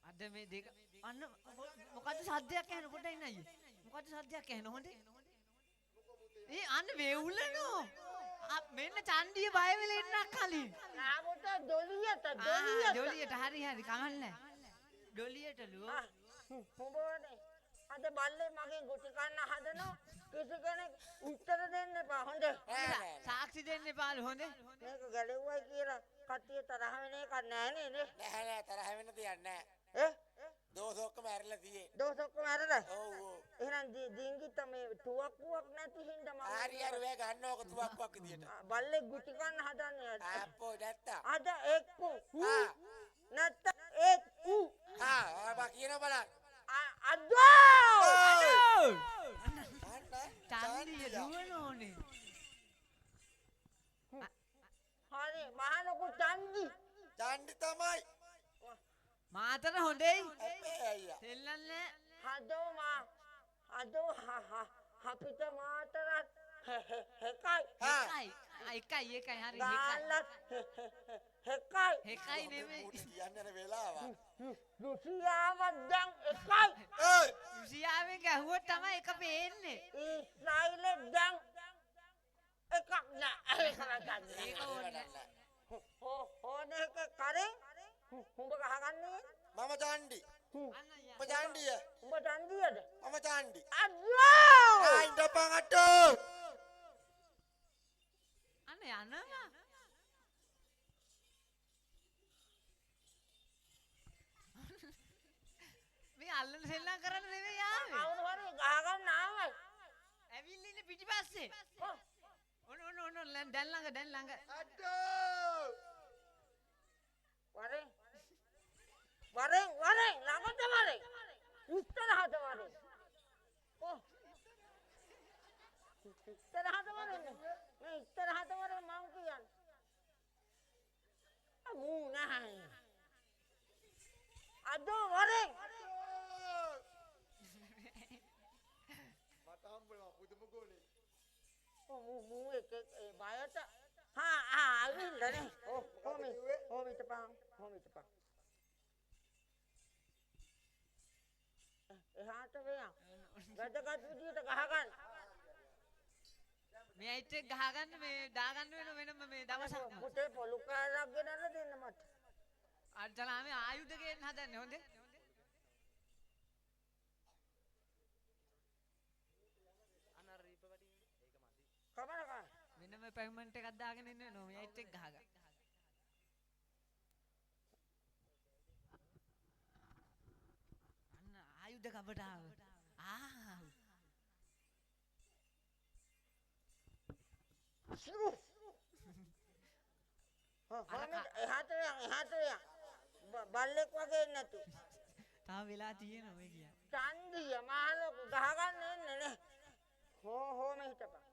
අද මේ දෙක අන්න මොකද්ද සද්දයක් ඇහෙන පොඩ්ඩක් ඉන්න අයියේ මොකද්ද සද්දයක් ඇහෙන හොඳේ අන්න වේවුලනෝ මෙන්න චන්දිය බය වෙලා ඉන්නක් කලින් ආමුත දොලියට හරි කමන්නේ දොලියටලු හුඹනේ අද බල්ලේ මගෙන් ගුටි කන්න හදනවා කිසි කෙනෙක් උත්තර දෙන්න එපා හොඳේ සාක්ෂි දෙන්න එපාලු හොඳේ මේක ගැලෙව්වයි කියලා කට්ටිය තරහ වෙන එකක් නෑ නේද නෑ තරහ වෙන්න දෙයක් නෑ. දෝස ඔක්කොම ඇරලා තියෙන්නේ. දෝස ඔක්කොම ඇරලා ඔව්. එහෙනම් දීංගිත මේ තුවක්කුවක් නැති හින්දා මම හරි ඔය ගන්නවක තුවක්කුවක් විදියට. බල්ලේ ගුටි කන්න හදන්නේ අපෝ නැත්තා. අද එක්කු නැත්ත එක්කු ඔබ කියන බලන්න. අදෝ චන්දිය දුවන ඕනේ හරි මහලොකු චන්දි තමයි. මාතර හොඳයි අපේ අයියා. දෙල්ලන්නේ හදෝ අදෝ අපිට මාතරත් එකයි හරි ගාලත් එකයි නෙමෙයි කියන්න වෙලාව. රුසියාවත් දැන් එකයි රුසියාවෙන් ගැහුවොත් තමයි එක පේන්නේ ඊශ්‍රායලෙ දැන් එකක් නෑ ඒක ඕන එක කරේ උඹ ගහගන්නේ මම චන්දි. උඹ චන්දිය. උඹ චන්දියද මම චන්දි. අද්දෝ ඉඳපන් අටෝ. අන්න යනවා මේ අල්ලන සෙල්ලම් කරන්න නෙවෙයි ආවේ කවුරු හරි ගහගන්න ආවයි ඇවිල්ලා ඉන්නේ පිටිපස්සේ දැන් ළඟ. අඩෝ වරෙන් ළඟට වරෙන් ඉස්සරහට වරෙන් ඔව් ඉස්සරහට වරෙන් මේ ඉස්සරහට වරෙන් මං කියන්නේ මූ නැහැ අදෝ වරෙන් මට හම්බුණා පුදුම ගෝලේ මූ එක බයට ආවිල්ලනේ ඕම හිටපන් එහාට වෙයන් වැදගත් විදියට ගහගන්න මේ අයිත් එක්ක ගහගන්න මේ දාගන්න වෙනම මේ දවසක්. පුතේ පොලු කාරක් ගෙනල්ලා දෙන්න මට අර්ජලා මේ ආයුධ ගේන්න හදන්නේ හොඳේ. කමරකා මෙන්න මේ පේමන්ට් එකක් දාගෙන ඉන්න වෙනවා මේ අයිත් එක්ක ගහගන්න. අන්න ආයුධ කපටාව. එහාට වෙයන් බල්ලෙක් වගේ නැතු තාම වෙලා තියෙනවා මේ කියන්නේ. චන්දිය මාළු ගහගන්න එන්නේ නේ හෝම හිටපන්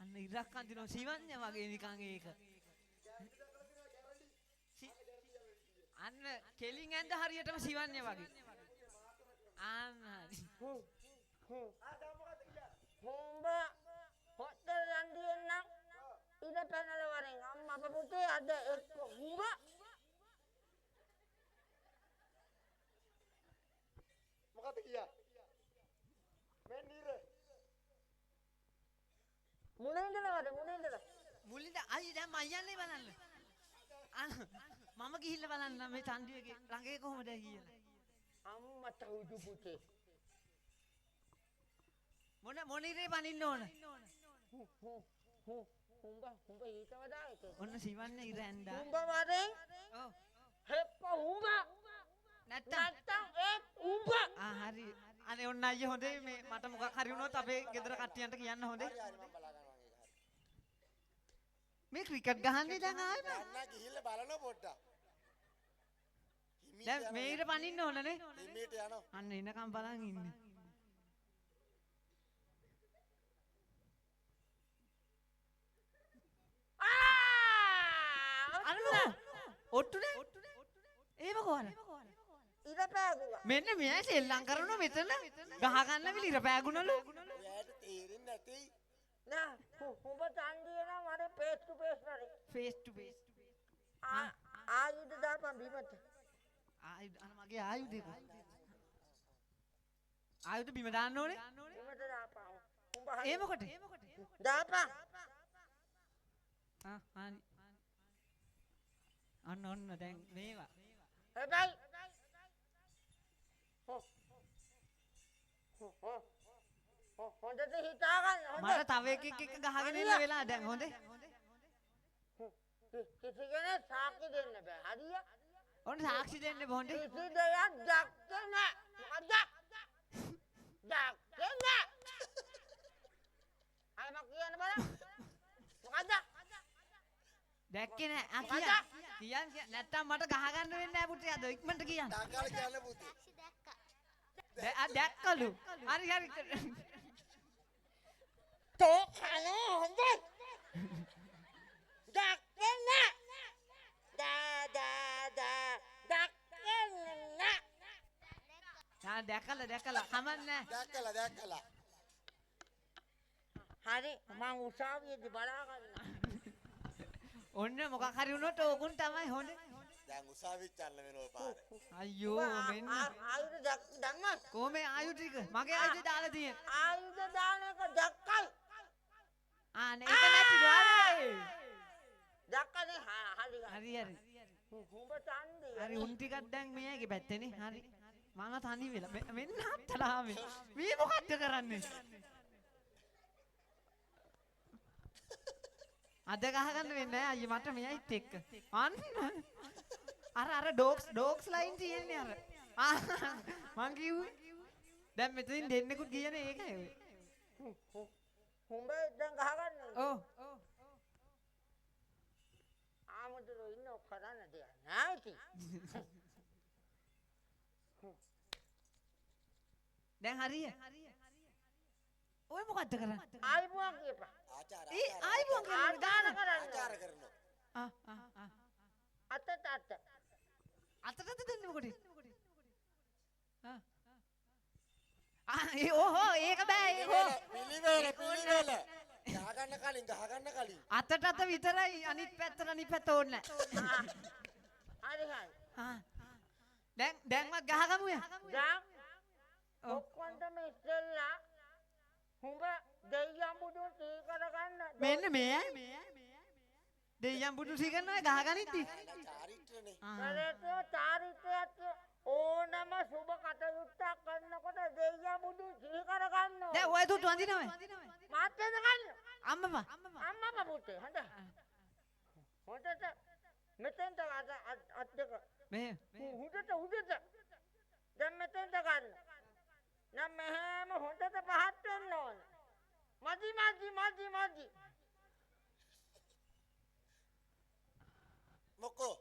අන්න ඉරක් අඳිනවා සිවන්‍ය වගේ නිකන් ඒක. අන්න කෙලින් ඇඳ හරියටම සිවන්‍ය වගේ. අන්න හරි. හොම්බ හොට්ටල් රන්දියෙන් නම් ඉඳ පැනල වරෙන් අම්මා පුතේ අද එක්ක හුඹ මොකද කියා මෙන්න ඉර මුලින්ද අයිය දැන් මම යන්නේ බලන්න. මම ගිහිල්ලා බලන්න මේ චන්දියගේ ළඟේ කොහොමද කියලා. අම්මා තවුදු පුතේ මොන ඉරේ පනින්න ඕන. හුඹ ඊට වඩා එක ඔන්න සිවන්‍ය ඉර ඇඳා. හුඹ වරෙන් ඔව්. හෙප්ප හුඹ නැත්තම් ඒ හුඹ හරි. අනේ ඔන්න අයිය හොඳේ මේ මට මොකක් හරි වුණොත් අපේ ගෙදර කට්ටියන්ට කියන්න හොඳේ. මේ ක්‍රිකට් ගහන්නේ දැන් ආයෙත්. යන්න ගිහිල්ලා බලන්න පොඩ්ඩක්. දැන් මේ ඉර පනින්න ඕනනේ. හිමීට යනවා. අන්න එනකම් බලන් ඉන්නේ. අරෝ ඔට්ටුනේ. ඒව කොහොමද? ඉර පෑගුවා මෙන්න මෙයා සෙල්ලම් කරනවා මෙතන ගහ ගන්න විල ඉර පෑගුණලු. ඔයාට තේරෙන්නේ නැති. නෑ හුඹ චන්දිය නම් අර ෆේස් ටු ෆේස් වරේ ෆේස් ටු ෆේස්. ආයුධ දාපන් බිමට අර මගේ ආයුධේ කො. ආයුධ බිම දාන්න ඕනේ. බිමට දාපන් හුඹ ඒ මොකටද? දාපන් හරි. ඔන්න දැන් මේවා. හැබැයි හොඳට හිතා ගන්න හොඳ මට තව එකෙක් එක ගහගෙන ඉන්න වෙලා දැන් හොඳේ. කිසි කෙනෙක් සාක්ෂි දෙන්න බෑ හරිය ඔන්න සාක්ෂි දෙන්න බොහොඳේ. කිසි දෙයක් දැක්කේ නෑ මොකද දැක්කේ නෑ අය මම කියන්න බලන්න මොකද දැක්කේ නෑ. කියන්න නැත්තම් මට ගහ ගන්න වෙන්නේ නෑ පුතේ අද ඉක්මනට කියන්න. ඩාකාල කියන්න පුතේ. දැක්කලු. හරි. තෝ කනේ හොඳයි දැක්කේ නෑ දැක්කේ නෑ දැකලා කමන්නේ. දැක්කලා. හරි මං උසාවියේදී බලා ගන්න ඔන්න මොකක් හරි වුණොත් ඕකුන් තමයි හොඳේ. දැන් උසාවිත් යන්න වෙනවා පාර. අයියෝ මෙන්න ආයුධ දැම්මා කොහේ ආයුධ ටික මගේ ආයුධ දාලා තියෙන. ආයුධ දාන එක දැක්කයි ආනේ ඒක නැති ගානේ. දැක්කනේ හරි හුඹ චන්දිය හරි උන් ටිකක් දැන් මෙයාගේ පැත්තේනේ. හරි මම තනි වෙලා මෙන්න අත්තලා මේ මොකද්ද කරන්නේ? අද ගහගන්න වෙන්නේ නැහැ අයියේ මට මෙයයිත් එක්ක. අන්න අර ඩොග්ස් ලයින් තියෙන්නේ අර. මං කිව්වේ දැන් මෙතනින් දෙන්නෙකුත් ගියනේ ඒකයි. හුඹේ දැන් ගහගන්න. ඔව්. ආමුදුරු ඉන්න කරන්න දෙයක් නෑ ඉතින්. දැන් හරිය. ඔය මොකද්ද කරන්නේ? ආයිබුවන් කියපන්. ඒ ආයිබුවන් ආචාර කරනවා. කරන්න. ආ. අතට අත. අතටද දෙන්නේ මොකටද? ඒ ඕහෝ ඒක බෑ ඒක. පිළිවෙල. ගහගන්න කලින් ගහගන්න කලින්. අතට විතරයි අනිත් පැත්ත ඕනේ නැහැ. හරි හරි. දැන්වත් ගහගමු යා. දැන් ඔක්කොන්ටම ඉස්සෙල්ලා හුඹ දෙයියන් බුදුන් සී කරගන්න. මෙන්න මේ දෙයියන් බුදු සීකරනවා ගහගනිද්දි. චාරිත්‍රනේ. කරේතෝ චාරිත්‍රයක් ඕනම සුබ කටයුත්තක් කරනකොට දෙයියන් බුදුන් සී කරගන්න. දැන් ඔය දුටු වඳිනවද? මාත් එක්ක ගන්න. අම්මපා. අම්මා පුතේ හොඳ. හොඳට මෙතෙන්ට අත් දෙක. මේ උඩට. දැන් මෙතෙන්ට ගන්න. නම් මෙහෙම හොඳට පහත් වෙන්න ඕන. මදි. මොකෝ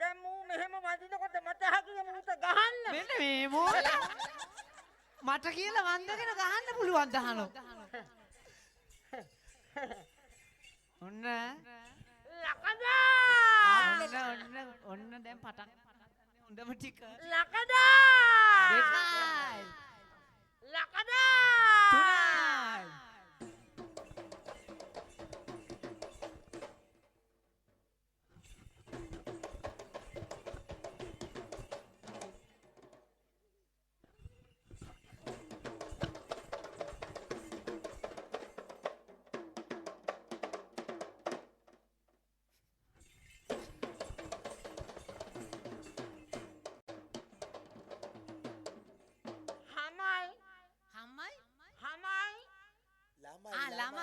දැන් මූ මෙහෙම වදිනකොට මට හැකිය මූට ගහන්න. මෙන්න මේ මොකද? මට කියලා වන්දගෙන ගහන්න පුළුවන් දහනෝ. ඔන්න ලකදා. ඔන්න දැන් පටන් හොඳම ටික. ලකදා. දෙකයි. ලකදා. තුනයි.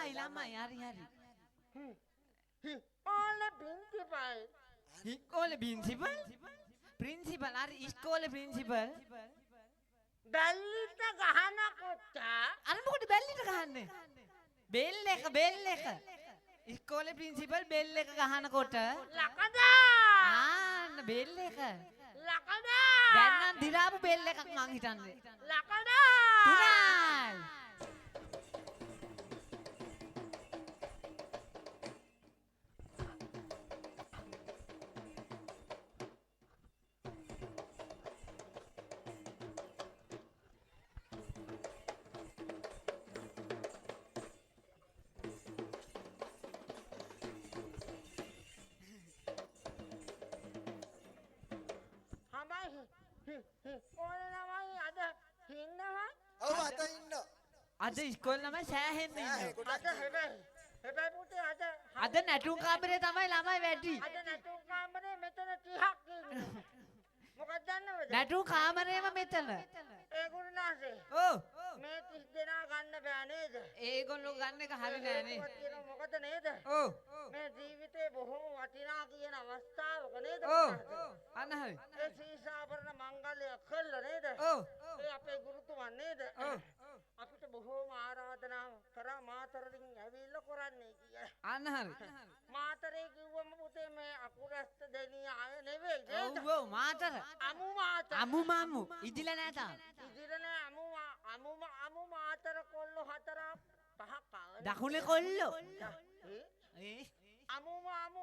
ළමයි හරි. ඕනේ ප්‍රින්සිපල්. ඉස්කෝලේ ප්‍රින්සිපල් හරි ඉස්කෝලේ ප්‍රින්සිපල්. බැල්ලිට ගහනකොට අර මොකද බැල්ලිට ගහන්නේ? බෙල් එක. ඉස්කෝලේ ප්‍රින්සිපල් බෙල් එක ගහනකොට ලකදා. ආන්න බෙල් එක. ලකදා. දැන් නම් දිලාපු බෙල් එකක් මං හිතන්නේ. ලකදා. තුනයි. අද ඉස්කෝලේ ළමයි සෑහෙන්න ඉන්නවා. අද නැටුම් කාමරේ තමයි ළමයි වැඩි. අද නැටුම් කාමරේ මෙතන 30ක් ඉන්නවා. මොකක්ද දන්නවද? නැටුම් කාමරේම මෙතන. ඒ ගුරුනාසේ. ඔව්. මේ 30 දෙනා ගන්න බෑ නේද? ඒගොල්ලෝ ගන්න එක හරි නෑ නේ. මොකද නේද? ඔව්. මේ ජීවිතේ බොහොම වටිනා කියන අවස්ථාවක නේද? ඔව්. අන්න හරි. ඒ සීසාවරණ මංගල්‍ය කළා නේද? ඔව්. ඒ අපේ ගුරුතුමන් නේද? ඔව්. අපිට බොහෝම ආරාධනා කරා මාතරකින් ඇවිල්ලා කරන්නේ කියලා. අන්න හරි. මාතරේ කිව්වම පුතේ මේ අකුරස්ත දෙනිය අය නෙවෙයි නේද? ඔව් මාතර. අමු මාතර. අමු ඉදිලා නෑ තාම. ඉදිරිය නෑ අමු මාතර කොල්ල හතරක් පහක් ආවද? දකුණේ කොල්ලෝ. ඒ අමු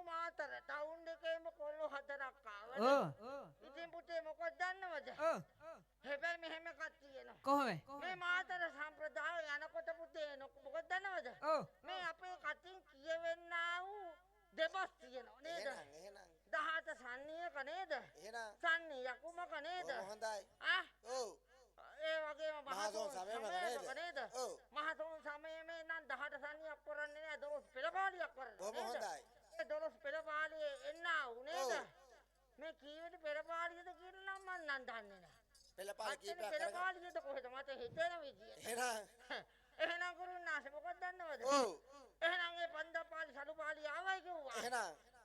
මාතර ටවුන් එකේම කොල්ල හතරක් ආවද? ඔව්. ඉතින් පුතේ මොකක්ද දන්නවද? ඔව්. හැබැයි මෙහෙම එකක් තියෙනවා. කොහොමද? මේ මාතර සම්ප්‍රදාය යනකොට පුතේ මොකක්ද දන්නවද? ඔව්. මේ අපේ කටින් කියවෙන්නා වූ දෙබස් තියෙනවා නේද? එහෙනම් 18 සන්නියක නේද? එහෙනම් සන්නි යකුමක නේද? හොඳයි. ආ ඔව්. ඒ වගේම මහසෝන් සමයේම නේද? ඔව්. මහසෝන් සමයේ නම් 18 සන්නියක් කරන්නේ නෑ 12 පෙළපාලියක් කරනවා. බොහොම හොඳයි. ඒ 12 පෙළපාලියේ එන්නා වූ නේද? ඔව්. මේ කීවෙනි පෙළපාලියද කියලා නම් මන් නම් දන්නේ නෑ. පෙළපාල කීපයක් කරගන්න. පෙළපාලියද කොහෙද මට හිතෙන විදියට. එහෙනම් ගුරුනාසේ මොකක්ද දන්නවද? ඔව්. එහෙනම් ඒ පන්දපාලි සඩුපාලි ආවයි කිව්වා.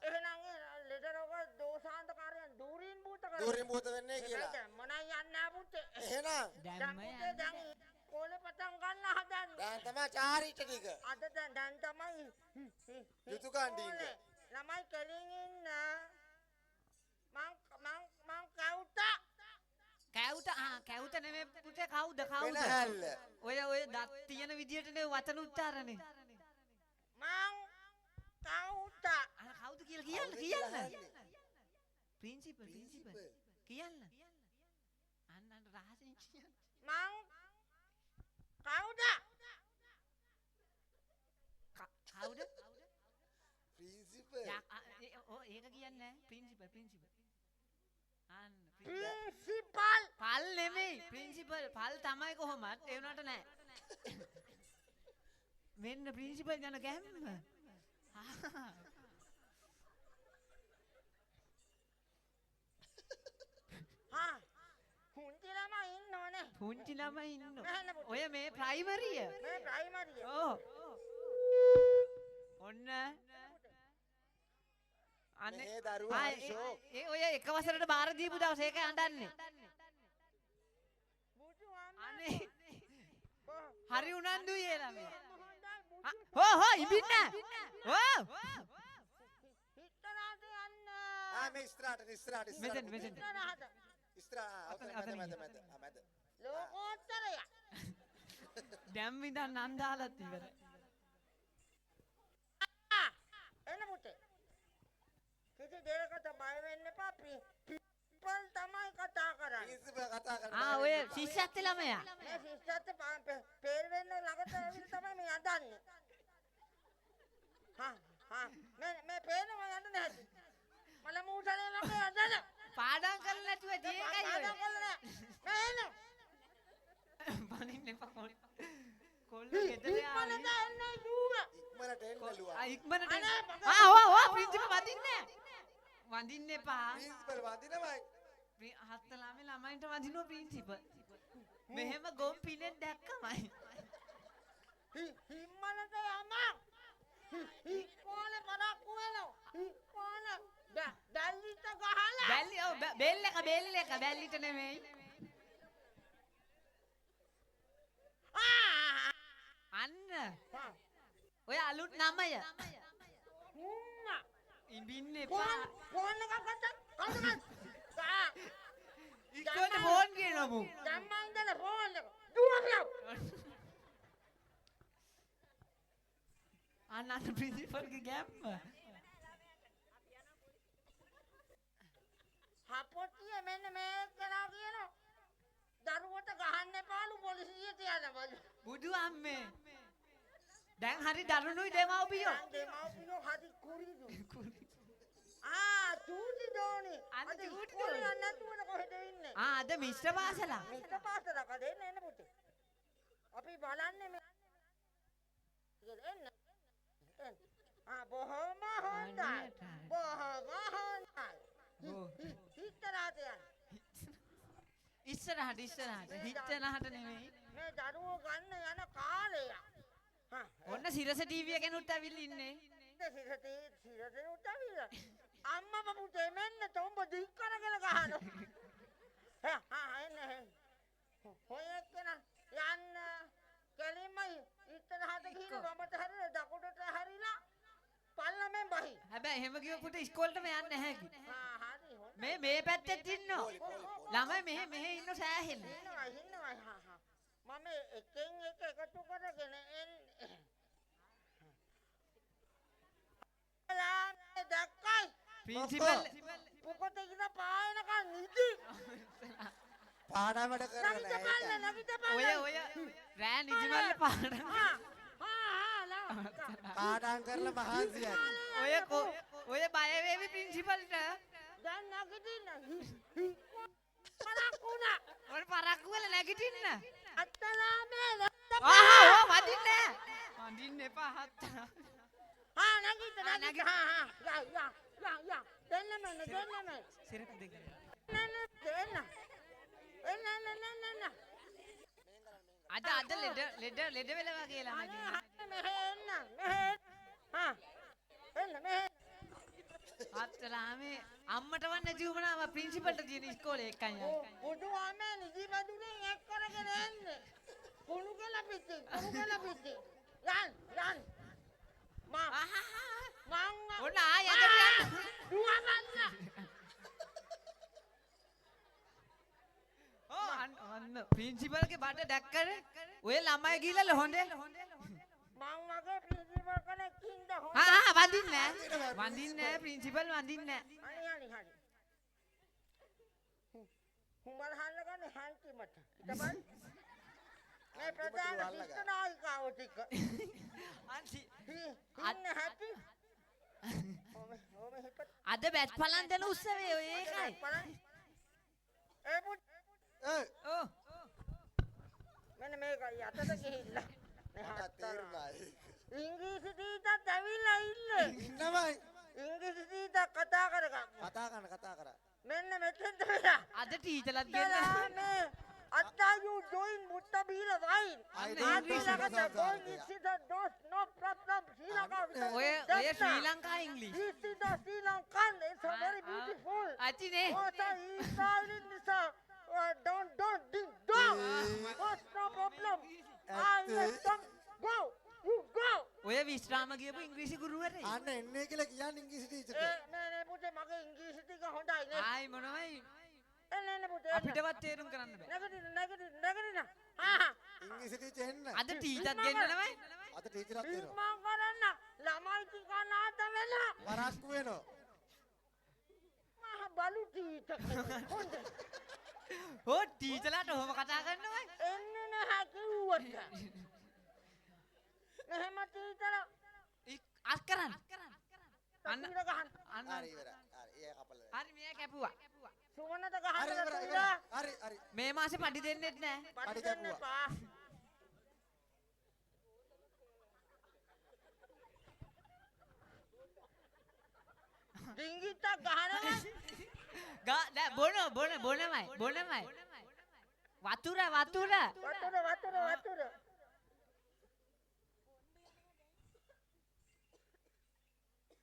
එහෙනම් ඒ ලෙඩ රෝග දෝෂාන්තකාරයන් දූරින් භූත කරා. දූරින් භූත වෙන්නේ කියලා. දැන් මොනයි යන්නේ පුතේ. එහෙනම් දැම්ම දැන් කොලේ පටන් ගන්න දැන් තමයි චාරිට ටික. අද දැන් තමයි යුතුයකම් ටික. ළමයි කෙලින් ඉන්න. මං කවුතා. කැවුත නෙමෙයි පුතේ කවුද කවුද? වෙනහැල්ල. ඔය දත් තියෙන විදියටනේ වචන උච්චාරණේ. මං කවුතා. කවුද කියලා කියන්න. ප්‍රින්සිපල් කියන්න. අන්න රහසින් කියන්න. මං කවුද? කවුද? ප්‍රින්සිපල්. ඒක කියන්නේ ප්‍රින්සිපල්. අන්න ප්‍රින්සිපල්. පල් නෙමෙයි ප්‍රින්සිපල්. පල් තමයි කොහොමත් ඒ වුණාට නෑ. මෙන්න ප්‍රින්සිපල් යන ගැම්ම. පුංචි ළමයි ඉන්නෝ. ඔය මේ ප්‍රයිමරිය. මේ ප්‍රයිමරිය. ඔව්. ඔන්න අනේ මේ දරුවා ෂෝක්. ඒ ඔය එක වසරට බාර දීපු දවස් ඒක අඬන්නේ. අනේ හරි උනන්දුයි ඒ ළමයා. හෝ ඉබින්න. ඔව්. හිටනාද යන්න. මේ ඉස්තරාට මෙතෙන්. ඉස්තරාට. මැද. ලෝකෝත්තරය. දැන් විඳන් අන්දාලත් ඉවරයි. එන්න පුතේ. කිසි දෙයකට බය වෙන්න එපා. ප්‍රින්සිපල් තමයි කතා කරන්නේ. ප්‍රින්සිපල් කතා කරනවා. ඔය ශිෂ්‍යත්ව ළමයා. මේ ශිෂ්‍යත්ව පේර වෙන්න ළඟට ඇවිල්ලා තමයි මේ අදන්නේ. මේ පේනවා යන්න නැති. මල මූටලේ ළඟ අදන. පාඩම් කරලා නැතුව ජීකයි ඔය. පාඩම් කරලා නෑ. මේ එන්න. බනින්න එපා කොල්ල ගෙදර ආවේ. ඉක්මනට එන්න දුව. ඉක්මනට එන්න ලුවා. ඉක්මනට අනේ, ප්‍රින්සිපල් වඳින්න එපා. ප්‍රින්සිපල් වදිනවයි. හත්ත ළමයින්ට වදිනවා ප්‍රින්සිපල්. මෙහෙම ගොම් පිනෙන් දැක්කමයි. හිම්මනට යමක්. ඉක්මන පරක්කු වෙනවා. ඉක්මන බැල්ලිට ගහලා. බෙල්ල එක බැල්ලිට නෙමෙයි. අන්න ඔය අලුත් නමය. ඉබින්න එපා. ෆෝන් එකක් ගත්තා. ඉක්කොල්ට ෆෝන් කියනවා මු. දැම්මා ඉඳලා ෆෝන් එක. දුවපියව. අන්න ප්‍රින්සිපල්ගේ ගැම්ම. හපොට්ටිය මෙන්න මේ කරා කියනවා. දරුවට ගහන්න එපාලු පොලිසියට යනවා. බුදු අම්මේ. දැන් හරි දරුණුයි දෙමව්පියෝ. දෙමව්පියෝ හරි කුරිදු. චූටි දෝනි. අද චූටි දෝනි. දෝනි. යන්න නැතුවද කොහෙද ඉන්නේ? අද මිස්ටර් පාසලා. මිස්ටර් පාසලක දෙන්න එන්න පුතේ. අපි බලන්නේ මේ එන්න. බොහොම හොඳයි. බොහොම හොඳයි. හිටරාට යන්න. ඉස්සරහට හිටනහට නෙමෙයි. මේ දරුවෝ ගන්න යන කාලය. ඔන්න සිරස ටීවී එකෙනුත් ඇවිල්ලා ඉන්නේ. සිරසේ උටවිලා. අම්මා පුතේ මෙන්න තොඹ දික් කරගෙන ගහනවා. එන්න. ඔය එක්කන යන්න කෙලින්ම ඉස්සරහට ගිහින් වමට හැරිලා දකුණට හැරිලා පල්ලමෙන් බහි. හැබැයි එහෙම කිව්ව පුත ඉස්කෝලේටම යන්නේ නැහැ කි. හරි හොඳ. මේ පැත්තෙත් ඉන්නෝ. ළමයි මෙහෙ ඉන්නෝ සෑහෙන්න. ඉන්නවා. මම එකෙන් එක එකතු කරගෙන එන්නේ. දැක්කයි. ප්‍රින්සිපල් පුකට ඉඳ පායනකන් නිදි. පාඩම් වැඩ කරගෙන ඔය රෑ නිදිමල්ල පාඩම්. පාඩම් කරලා මහන්සියක්. ඔය බය වේවි ප්‍රින්සිපල්ට. දැන් නැගිටින්න. පරක්කුණා. ඔය පරක්කු වල නැගිටින්න. අත්තලාමේ වඳින්න එපා හත්තලා. නැගිට. දෙන්නම. සිරක දෙක. එන්න. අද ලෙඩ වෙලා වගේ ළමයි. අත්තලාමේ අම්මට වන්න ජීවනාව ප්‍රින්සිපල්ට තියෙන ඉස්කෝලේ එකයි. බුදු ආමේ නිදි බදුනේ එක් කරගෙන එන්නේ. කුණු කියලා පිටි. කුණු කියලා පිටි. යන්. මං ඔන්න ආය යන්න. දුවගන්න. ඕ අන්න ප්‍රින්සිපල් ගේ බඩ දැක්කද? ඔය ළමයි ගිහලා ලොහොඳේ. මං වගේ ප්‍රින්සිපල් කෙනෙක් ඉන්න හොඳ. වඳින්නේ නැහැ. වඳින්නේ නැහැ ප්‍රින්සිපල් වඳින්නේ නැහැ. හරි. හුඹල් හල්ල ගන්න හැන්ටි මට. ඊටපස්සේ මේ ප්‍රධාන ශිෂ්ට නායිකාව ටික. අන්ති ඉන්න හැටි. ඕම හිපත්. අද බැට් පලන් දෙන උත්සවය ඔය ඒකයි. ඒ පුත් ඕ මෙන්න මේක යටට ගිහිල්ලා. මට තේරුණා ඒක. ඉංග්‍රීසි ටීචර්ත් ඇවිල්ලා ඉන්නේ. ඉන්නමයි. ඉංග්‍රීසි ටීචර් කතා කරගන්න. කතා කරා. මෙන්න මෙතෙන්ට වෙලා. අද ටීචර්ලත් ගෙන්න. After you join Muttabila wine, I don't don't like know. going is the dos no problem. Sri Lanka. ඔය ශ්‍රී ලංකා ඉංග්‍රීසි. This is the Sri Lankan. It's a very beautiful. අචිනේ What are you styling this? Don't ding dong. What's no problem? Go. You go. ඔය විශ්‍රාම ගියපු ඉංග්‍රීසි ගුරුවරේ. අන්න එන්නේ කියලා කියන්නේ ඉංග්‍රීසි ටීචර්ට. නේ පුතේ මගේ ඉංග්‍රීසි ටික හොඳයි නේ. ආයි මොනවයි එන්න පුතේ. අපිටවත් තේරුම් කරන්න බෑ. නැගිටින්න. ඉංග්‍රීසි ටීචර් එන්න. අද ටීචර්ත් ගෙන්නනවයි. අද ටීචර්ත් එනවා. ඉක්මන් කරන්න. ළමයි ටික නාත වෙලා. වරස්කු වෙනවා. මහ බලු ටීචර් කෙනෙක්. හොඳයි. ඕ ටීචර්ලාට ඔහොම කතා කරනවයි. එන්නේ නැහැ කිව්වට. මෙහෙම ටීචර් අස් කරන්න. අන්න තීර ගහන්න. අන්න හරි ඉවරයි. හරි ඒ කපල. හරි මෙයා කැපුවා. සුවනට හරි ගහන්න ඉවරයි. තීර. හරි. මේ මාසේ පඩි දෙන්නෙත් නෑ. පඩි දෙන්න එපා. ඩිංගිත්ත ගහනවා. බොනමයි. වතුර. වතුර.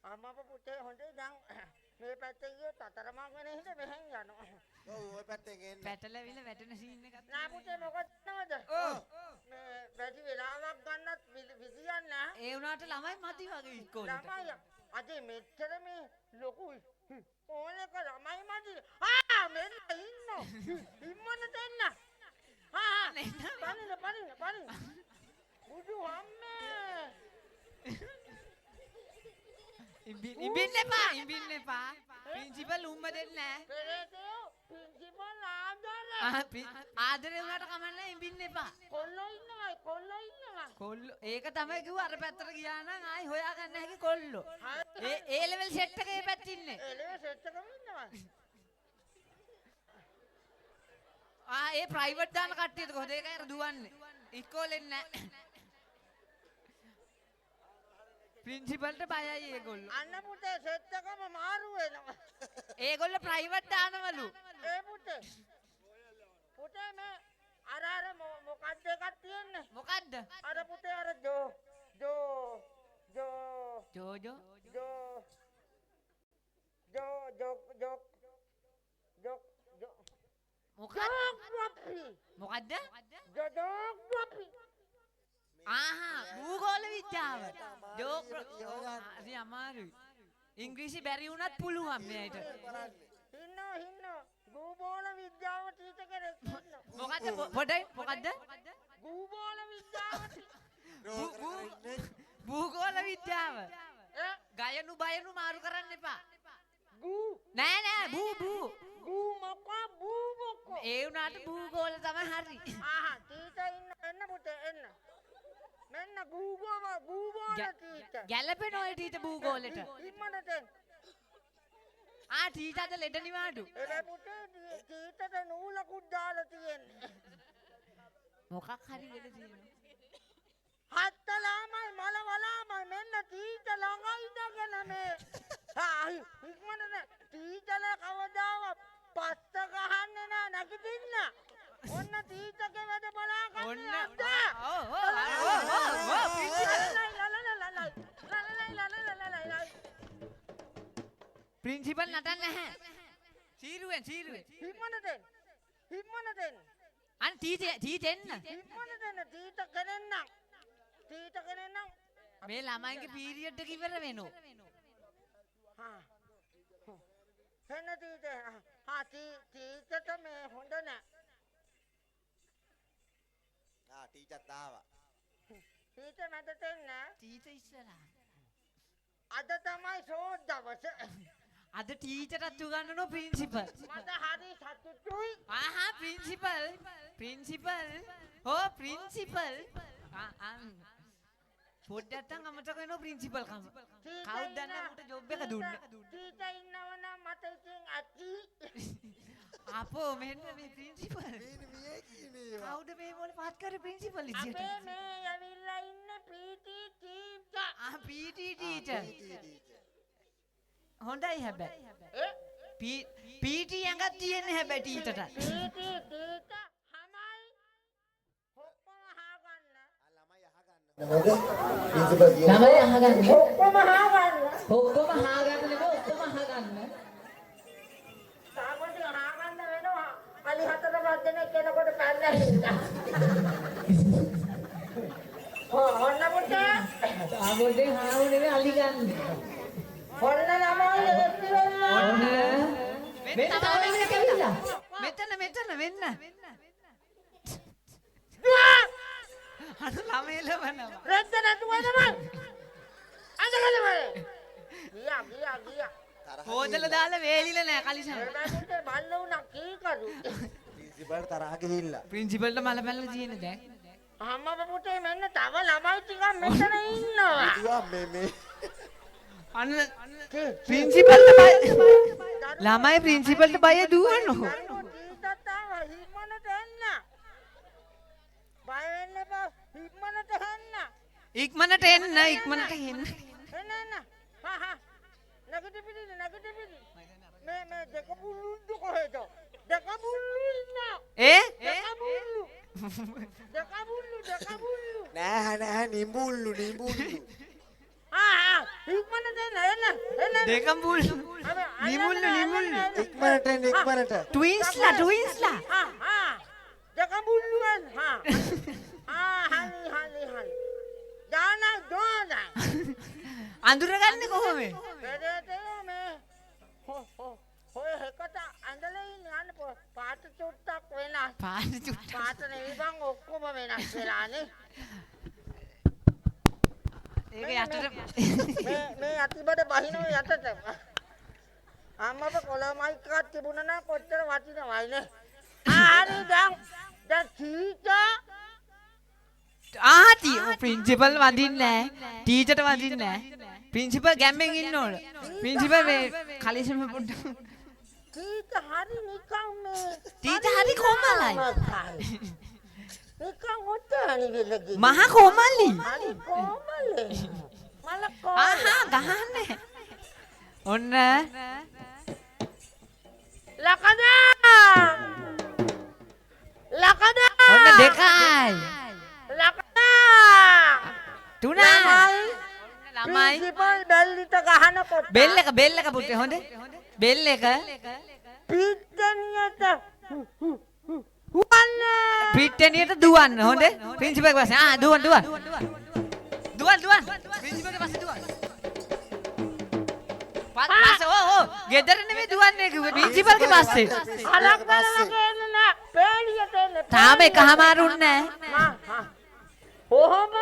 අම්මා පුතේ හොඳේ දැන් මේ පැත්තේ ගියොත් අතරමං වෙන හින්දා මෙහෙන් යනවා. ඔව් ඔය පැත්තෙන් එන්න. පැටලවිල වැටෙන සීන් එකක්. නෑ පුතේ මොකද නේද? ඔව්. මේ වැඩි වෙලාවක් ගන්නත් විසියන්නේ නෑ. ඒ වුණාට ළමයි මදි වගේ ඉස්කෝලේට. ළමයි අද මෙච්චර මේ ලොකුයි. ඕනක ළමයි මදි. මෙන්න ඉන්නෝ. ඉම්මන දෙන්න. පනින්න. බුදු අම්මේ. ඉඹින්න එපා. ප්‍රින්සිපල් උම්ම දෙන්නේ නෑ. පෙරේතයෝ ප්‍රින්සිපල් ආදරේ. ආදරේ වුණාට කමන්නේ ඉඹින්න එපා. කොල්ලෝ ඉන්නවා. කොල්ලෝ ඒක තමයි කිව්ව අර පැත්තට ගියා නම් ආයි හොයාගන්න හැකි කොල්ලෝ. ඒ ලෙවල් සෙට් එකේ පැත්තේ ඉන්නේ. එළේ සෙට් එකම ඉන්නවා. ඒ ප්‍රයිවට් දාන කට්ටියද කොහොද ඒකයි අර දුවන්නේ. ඉස්කෝලෙන් නෑ. ප්‍රින්සිපල්ට බයයි ඒගොල්ලෝ. අන්න පුතේ සෙට් එකම මාරු වෙනවා. ඒගොල්ලෝ ප්‍රයිවට් දානවලු. ඒ පුතේ මේ අර මොකක්ද එකක් තියෙන්නේ? මොකද්ද? අර පුතේ අර මොකද්ද? ජොග්‍රෆි. භූගෝල විද්‍යාව. හරි අමාරුයි. ඉංග්‍රීසි බැරි වුණත් පුළුවන් මෙයාට. ඉන්න භූගෝල විද්‍යාව ටීචර් කෙනෙක් ඉන්නවා. මොකද්ද? භූගෝල විද්‍යාව. භූගෝල විද්‍යාව. ගයනු බයනු මාරු කරන්න එපා. නෑ භූ. ඒ වුණාට භූගෝල තමයි හරි. ටීචර් එන්න පුතේ එන්න. මෙන්න භූගෝල ටීචර්. ගැලපෙන ඔය ටීචර් භූගෝලෙට. ඉන්නට එන්න. ටීචර්ද ලෙඩ නිවාඩු. ඒ පුතේ ටීචර්ට නූලකුත් දාලා තියෙන්නේ. මොකක් හරි වෙල තියෙනවා. හත්තලාමයි මලවලාමයි මෙන්න ටීචර් ළඟ ඉඳගෙන මේ ඉක්මනට ටීචර් කවදාවත් පස්ස ගහන්නේ නෑ නැගිටින්න. ඔන්න ටීචර්ගේ වැඩ බලා ගන්න. ප්‍රින්සිපල් නටන්නේ නැහැ. සීරුවෙන්. හිම්මනට එන්න. අන්න ටීචර් එන්න. ඉක්මනට එන්න තීත කෙනෙන්නම්. තීත කෙනෙන්නම්. මේ ළමයින්ගේ පීරියඩ් එක ඉවර වෙනවා. හා. එන්න තීත. හා තීතට මේ හොඳ නෑ. ටීචර් ආවා. තීත මැදට එන්න. ටීචර් ඉස්සරහා. අද තමයි ෂෝට් දවස. අද ටීචර්ටත් උගන්වනවා ප්‍රින්සිපල්. මට හරි සතුටුයි. ආහා ප්‍රින්සිපල්. ඕ ප්‍රින්සිපල්. පොඩ්ඩක් අමතක වෙනවා ප්‍රින්සිපල් කම. කවුද දන්නේ මට ජොබ් එක දුන්නේ. තීත ඉන්නව නම් මට ඉතින් ඇති. අපෝ මෙන්න මේ ප්‍රින්සිපල්. කවුද මේ මොල පාත් කරේ ප්‍රින්සිපල් ඉතින්. අපේ මේ ඇවිල්ලා ඉන්න පීටි ටීචර්. පීටි ටීචර්. හොඳයි හැබැයි. පීටි ඇඟක් තියෙන්නේ හැබැයි ටීචර්ට. පීටි ටීචර් හමයි. ඔක්කොම අහගන්න. ළමයි අහගන්න. ඔක්කොම අහගන්න. ඔක්කොම අහගන්න තාමත් අහගන්න වෙනවා. අලි හතර පහ දෙනෙක් කෙනකොට පැනලා හින්දා. ඔන්න පුතේ. ආගොඩේ හාව නෙවෙයි අලි ගන්න. ඔන්න ළමයි එක්ක වෙන්න. මෙතන වෙන්න. අර ළමයි ලවනවා. රෙද්ද නැතුව තමයි. අඳගෙන බලන්න. ගියා. හොදලා දාලා වේලිලා නෑ කලිසම. එදාට බල්ල උනා කීකරු. ප්‍රින්සිපල් තරහ ගිහිල්ලා. ප්‍රින්සිපල්ට මල පැනලා තියෙන දැන්. අම්මා පුතේ මෙන්න තව ළමයි ටිකක් මෙතන ඉන්නවා. ඉතින් මේ අන්න ප්‍රින්සිපල්ට බය. ළමයි ප්‍රින්සිපල්ට බය දුවනවා. ටීචර්ට ආවා හිමනට එන්න. බය වෙන්න එපා හිමනට එන්න. ඉක්මනට එන්න. එන්න. හා. නැගිටිපිටි. මේ දෙක බුල්ලුන්ද කොහෙද? දෙක බුල්ලු ඉන්න. දෙක බුල්ලු. නෑ නිඹුල්ලු. හිමනට එන්න. දෙකම් බුල්. නිමුල්ලු. ඉක්මනට. ට්වින්ස්ලා. දෙක බුල්ලුවන්. හරි. දානයි. අඳුරගන්නේ කොහොමද? ඔය හෙකට ඇඳලා ඉන්නේ අන්න පාට චුට්ටක් වෙනස්. පාට නෙවෙයි බං ඔක්කොම වෙනස් වෙලානේ. ඒක යටට මේ අතිබඩ බහිනව යටට. අම්මප කොළමයි එකක් තිබුණා නම් කොච්චර වටිනවයි නේ. හරි දැන් ප්‍රින්සිපල් වඳින්නේ නැහැ. ටීචර්ට වඳින්නේ නැහැ. ප්‍රින්සිපල් ගැම්මෙන් ඉන්න ඕන. ප්‍රින්සිපල් මේ කලිසම පොඩ්ඩක්. ටීචර් හරි නිකන් මේ. ටීචර් හරි කොමලයි. නිකන් ඔතන ඉවිල්ලා. මහා කොමලි. හරි කොමලේ. මල කොමල. ආහා ගහන්නේ. ඔන්න ලකදා. ඔන්න දෙකයි. තුනයි. ළමයි ප්‍රින්සිපල් බෙල්ලිට ගහනකොට බෙල් එක පුතේ හොඳ. බෙල් එක පිට්ටනියට හුවන්න. පිට්ටනියට දුවන්න හොඳ. ප්‍රින්සිපල් පස්සේ දුවන්. ප්‍රින්සිපල්ගේ පස්සේ දුවන්. පස්සේ ගෙදර නෙමෙයි දුවන්නේ කිව්වේ ප්‍රින්සිපල්ගේ පස්සේ. අලක් බලලා ගේන්න නෑ. පේලියට එන්න. තාම එකමාරුන්නේ නැහැ. ඔහොමම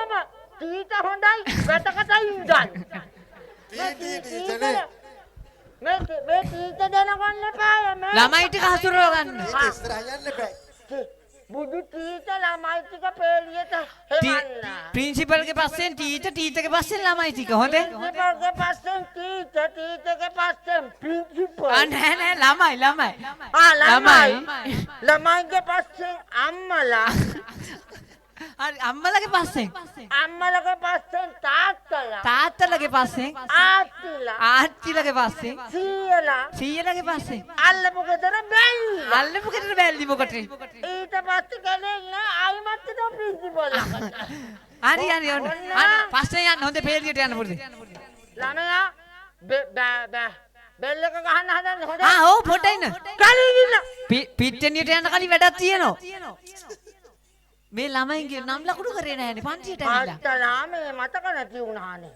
තීත හොඳයි වැටකටයි ඉඳන්. මේ තීත දැනගන්න එපා මේ. ළමයි ටික හසුරව ගන්න. ඉස්සරහ යන්න බෑ. බුදු තීත ළමයි ටික පේලියට හෙවන්න. ප්‍රින්සිපල්ගේ පස්සෙන් ටීචර්ගේ පස්සෙන් ළමයි ටික හොඳේ. ප්‍රින්සිපල්ගේ පස්සෙන් ටීචර්ගේ පස්සෙන් ප්‍රින්සිපල්. නෑ ළමයි. ළමයිගේ පස්සෙන් අම්මලා. හරි අම්මලගේ පස්සෙන් තාත්තලා. තාත්තලගේ පස්සෙන් ආච්චිලගේ පස්සෙන් සීයලගේ පස්සෙන් අල්ලපු ගෙදර බැල්ලි මොකට? ඊට පස්සේ ගලෙන්න ආයිමත් තෝ ප්‍රින්සිපල් ළඟට. හරි ඔන්න පස්සේ යන්න හොඳ පේලියට යන්න පුරුදු. ළමයා බෙල් එක ගහන්න හදන්නේ හොඳ. ආ ඔව් පොඩ්ඩක් ඉන්න. කලින් ඉන්න. පිට්ටනියට යන කලින් වැඩක් තියෙනවා. මේ ළමයින්ගේ නම් ලකුණු කරේ නැහැනේ පන්තියට ඇවිල්ලා. අත්තලා මේ මතක නැති වුණානේ.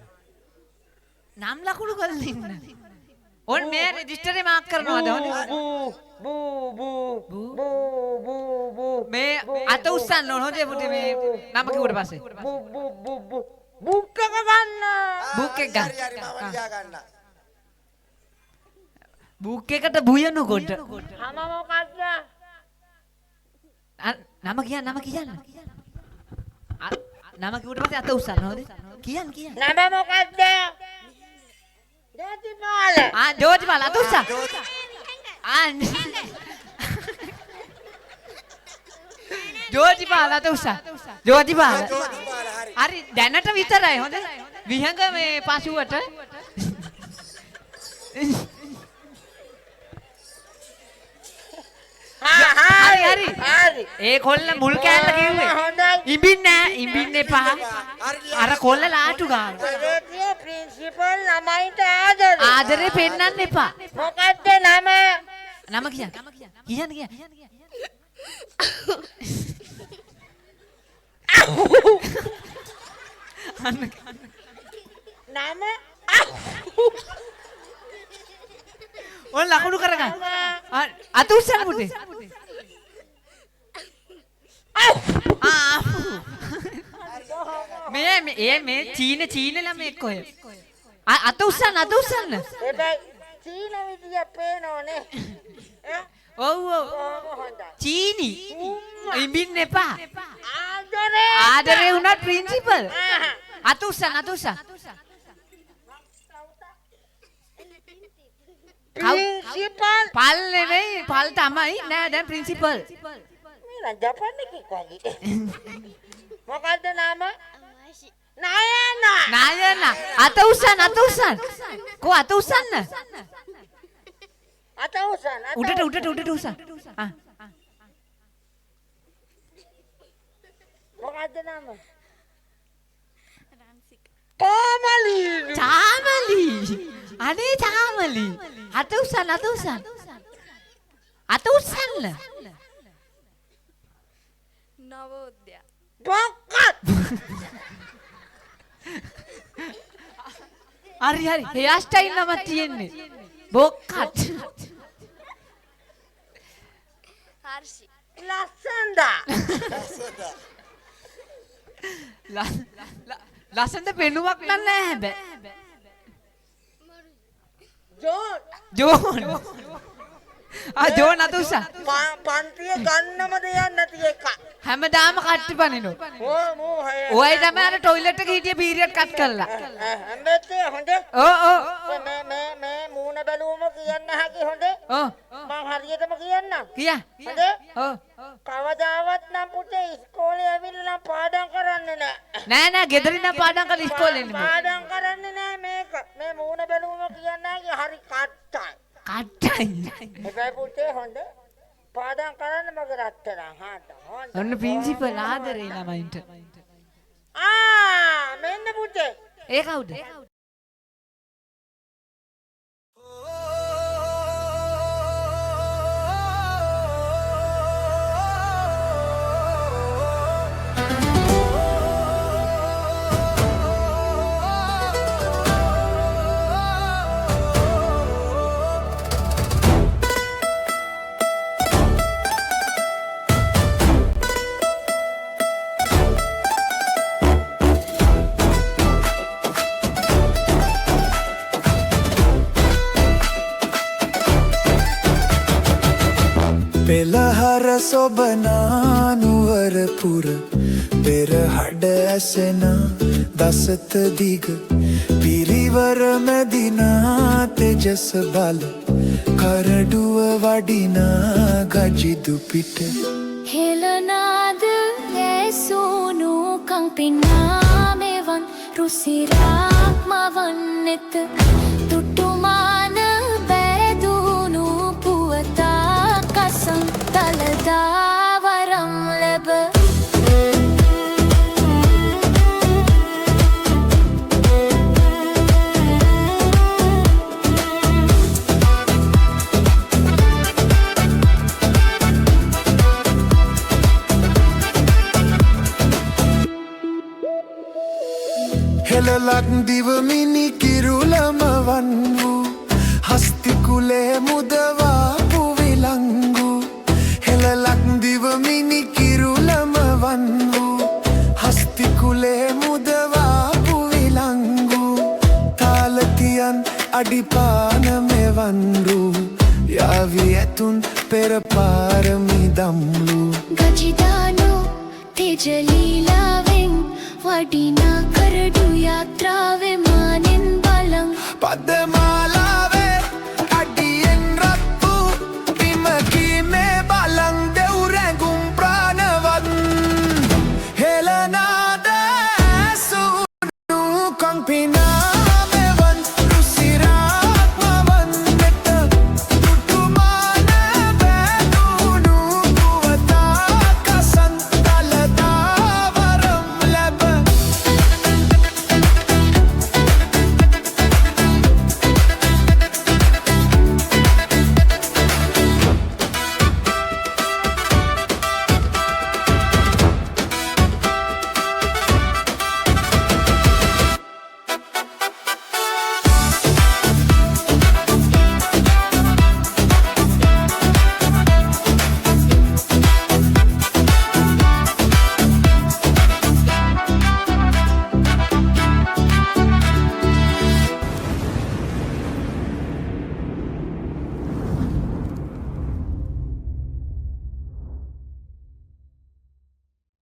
නම් ලකුණු කරලා ඉන්න. ඔන්න මේ රෙජිස්ටරේ මාක් කරනවාද හොඳ? මේ අත උස්සන්න ඕන හොඳේ පුතේ මේ නම කිව්වට පස්සේ. බුක් එක ගන්න. බුක් එක ගන්න. හරි මම ලියා ගන්න. බුක් එකට බුයනකොට. හැම මොකක්ද? නම කියන්න නම කිව්වට පස්සේ අත උස්සන්න හොඳේ? කියන්න. නම මොකක්ද? ජෝතිපාල. ජෝතිපාල අත උස්සා. ජෝතිපාල අත උස්සා. ජෝතිපාල. හරි දැනට විතරයි හොඳේ. විහඟ මේ පසුවට. හරි. ඒ කොල්ල මුල් කෑල්ල කිව්වේ. ඉඹින්න එපා. අර කොල්ල ලාටු ගානවා. රේඩියෝ ප්‍රින්සිපල් ළමයිට ආදරේ. ආදරේ පෙන්නන්න එපා. මොකද්ද නම? නම කියන්න. නම ඔන්න ලකුණු කරගන්න. අත උස්සන්න පුතේ. මේ චීන ළමෙක් ඔය. අත උස්සන්න. හැබැයි චීන විදිය පේනෝනේ. ඔව්. හොඳයි. චීනි. ඉඹින්න එපා. ආදරේ වුණත් ප්‍රින්සිපල්. අත උස්සන්න. ප්‍රින්සිපල්. පල් නෙවෙයි පල් තමයි නෑ දැන් ප්‍රින්සිපල්. මේ ජපාන් එකෙක් වගේ. මොකද්ද නම? නයන. අත උස්සන්න. කො අත උස්සන්න. අත උස්සන්න. උඩට උස්සන්න. මොකද්ද නම? චාමලි. අනේ චාමලි. අත උස්සන්න. නවෝදය. බොක්කත්. හරි. හෙයා ස්ටයිල් නමක් තියෙන්නේ. බොක්කත්. හර්ෂි. ලස්සනද? ලස්සනට පෙනුමක් නැහැ හැබැයි. ජෝන්. ජෝන් අත උස්සා. පන්තිය ගන්නම දෙයක් නැති එක. හැමදාම කට්ටි පනිනු. ඔය තමයි අර টয়ලට් එකේ හිටිය පීරියඩ් කට් කරලා. හැමදේ හොඳ. ඔව්. මේ මූණ බැලුවම කියන්න හැකි හොඳ. මම හරියටම කියන්නම්. කියා. හොඳ. කවදාවත් නම් පුතේ ඉස්කෝලේ ඇවිල්ලා නම් පාඩම් කරන්නේ නැහැ. නෑ ගෙදරින් නම් පාඩම් කරලා ඉස්කෝලේ එන්නේ. පාඩම් කරන්නේ නැහැ මේක. මේ මූණ බැලුවම කියන්න හැකි හරි කට්ටයි. හැබැයි පුතේ හොඳ. පාඩම් කරන්න මගේ රත්තරන් හොඳ. ඔන්න ප්‍රින්සිපල් ආදරේ ළමයින්ට. මෙන්න පුතේ. ඒ කවුද? පෙළහර සොබනා නුවරපුර පෙරහඩ ඇසෙන දසත දිග පිරිවර මැදිනා තෙජස බල කරඩුව වඩිනා ගජිදු පිට හෙළනාද ඇසුනු කංපිනා මෙවන් රුසිරාක් මවන් නෙත තුටුමාන බැදුණු පුවතා කසන් තලදාවරම් ලැබ හෙළලක් දිවමිනි කිරුලම වන් වූ හස්තිකුලේ මුදවාපු විලංගු හෙළලක් දිවමිනි කිරුලම වන් වූ හස්තිකුලේ මුදවාපු විලංගු තාලතියන් අඩිපාන මෙවන්රු යාවි ඇතුන් පෙර පාරමි දම්ලු ගජිදානෝ තෙජලීලාවෙන් වඩිනා කරඩු යාත්‍රාවෙම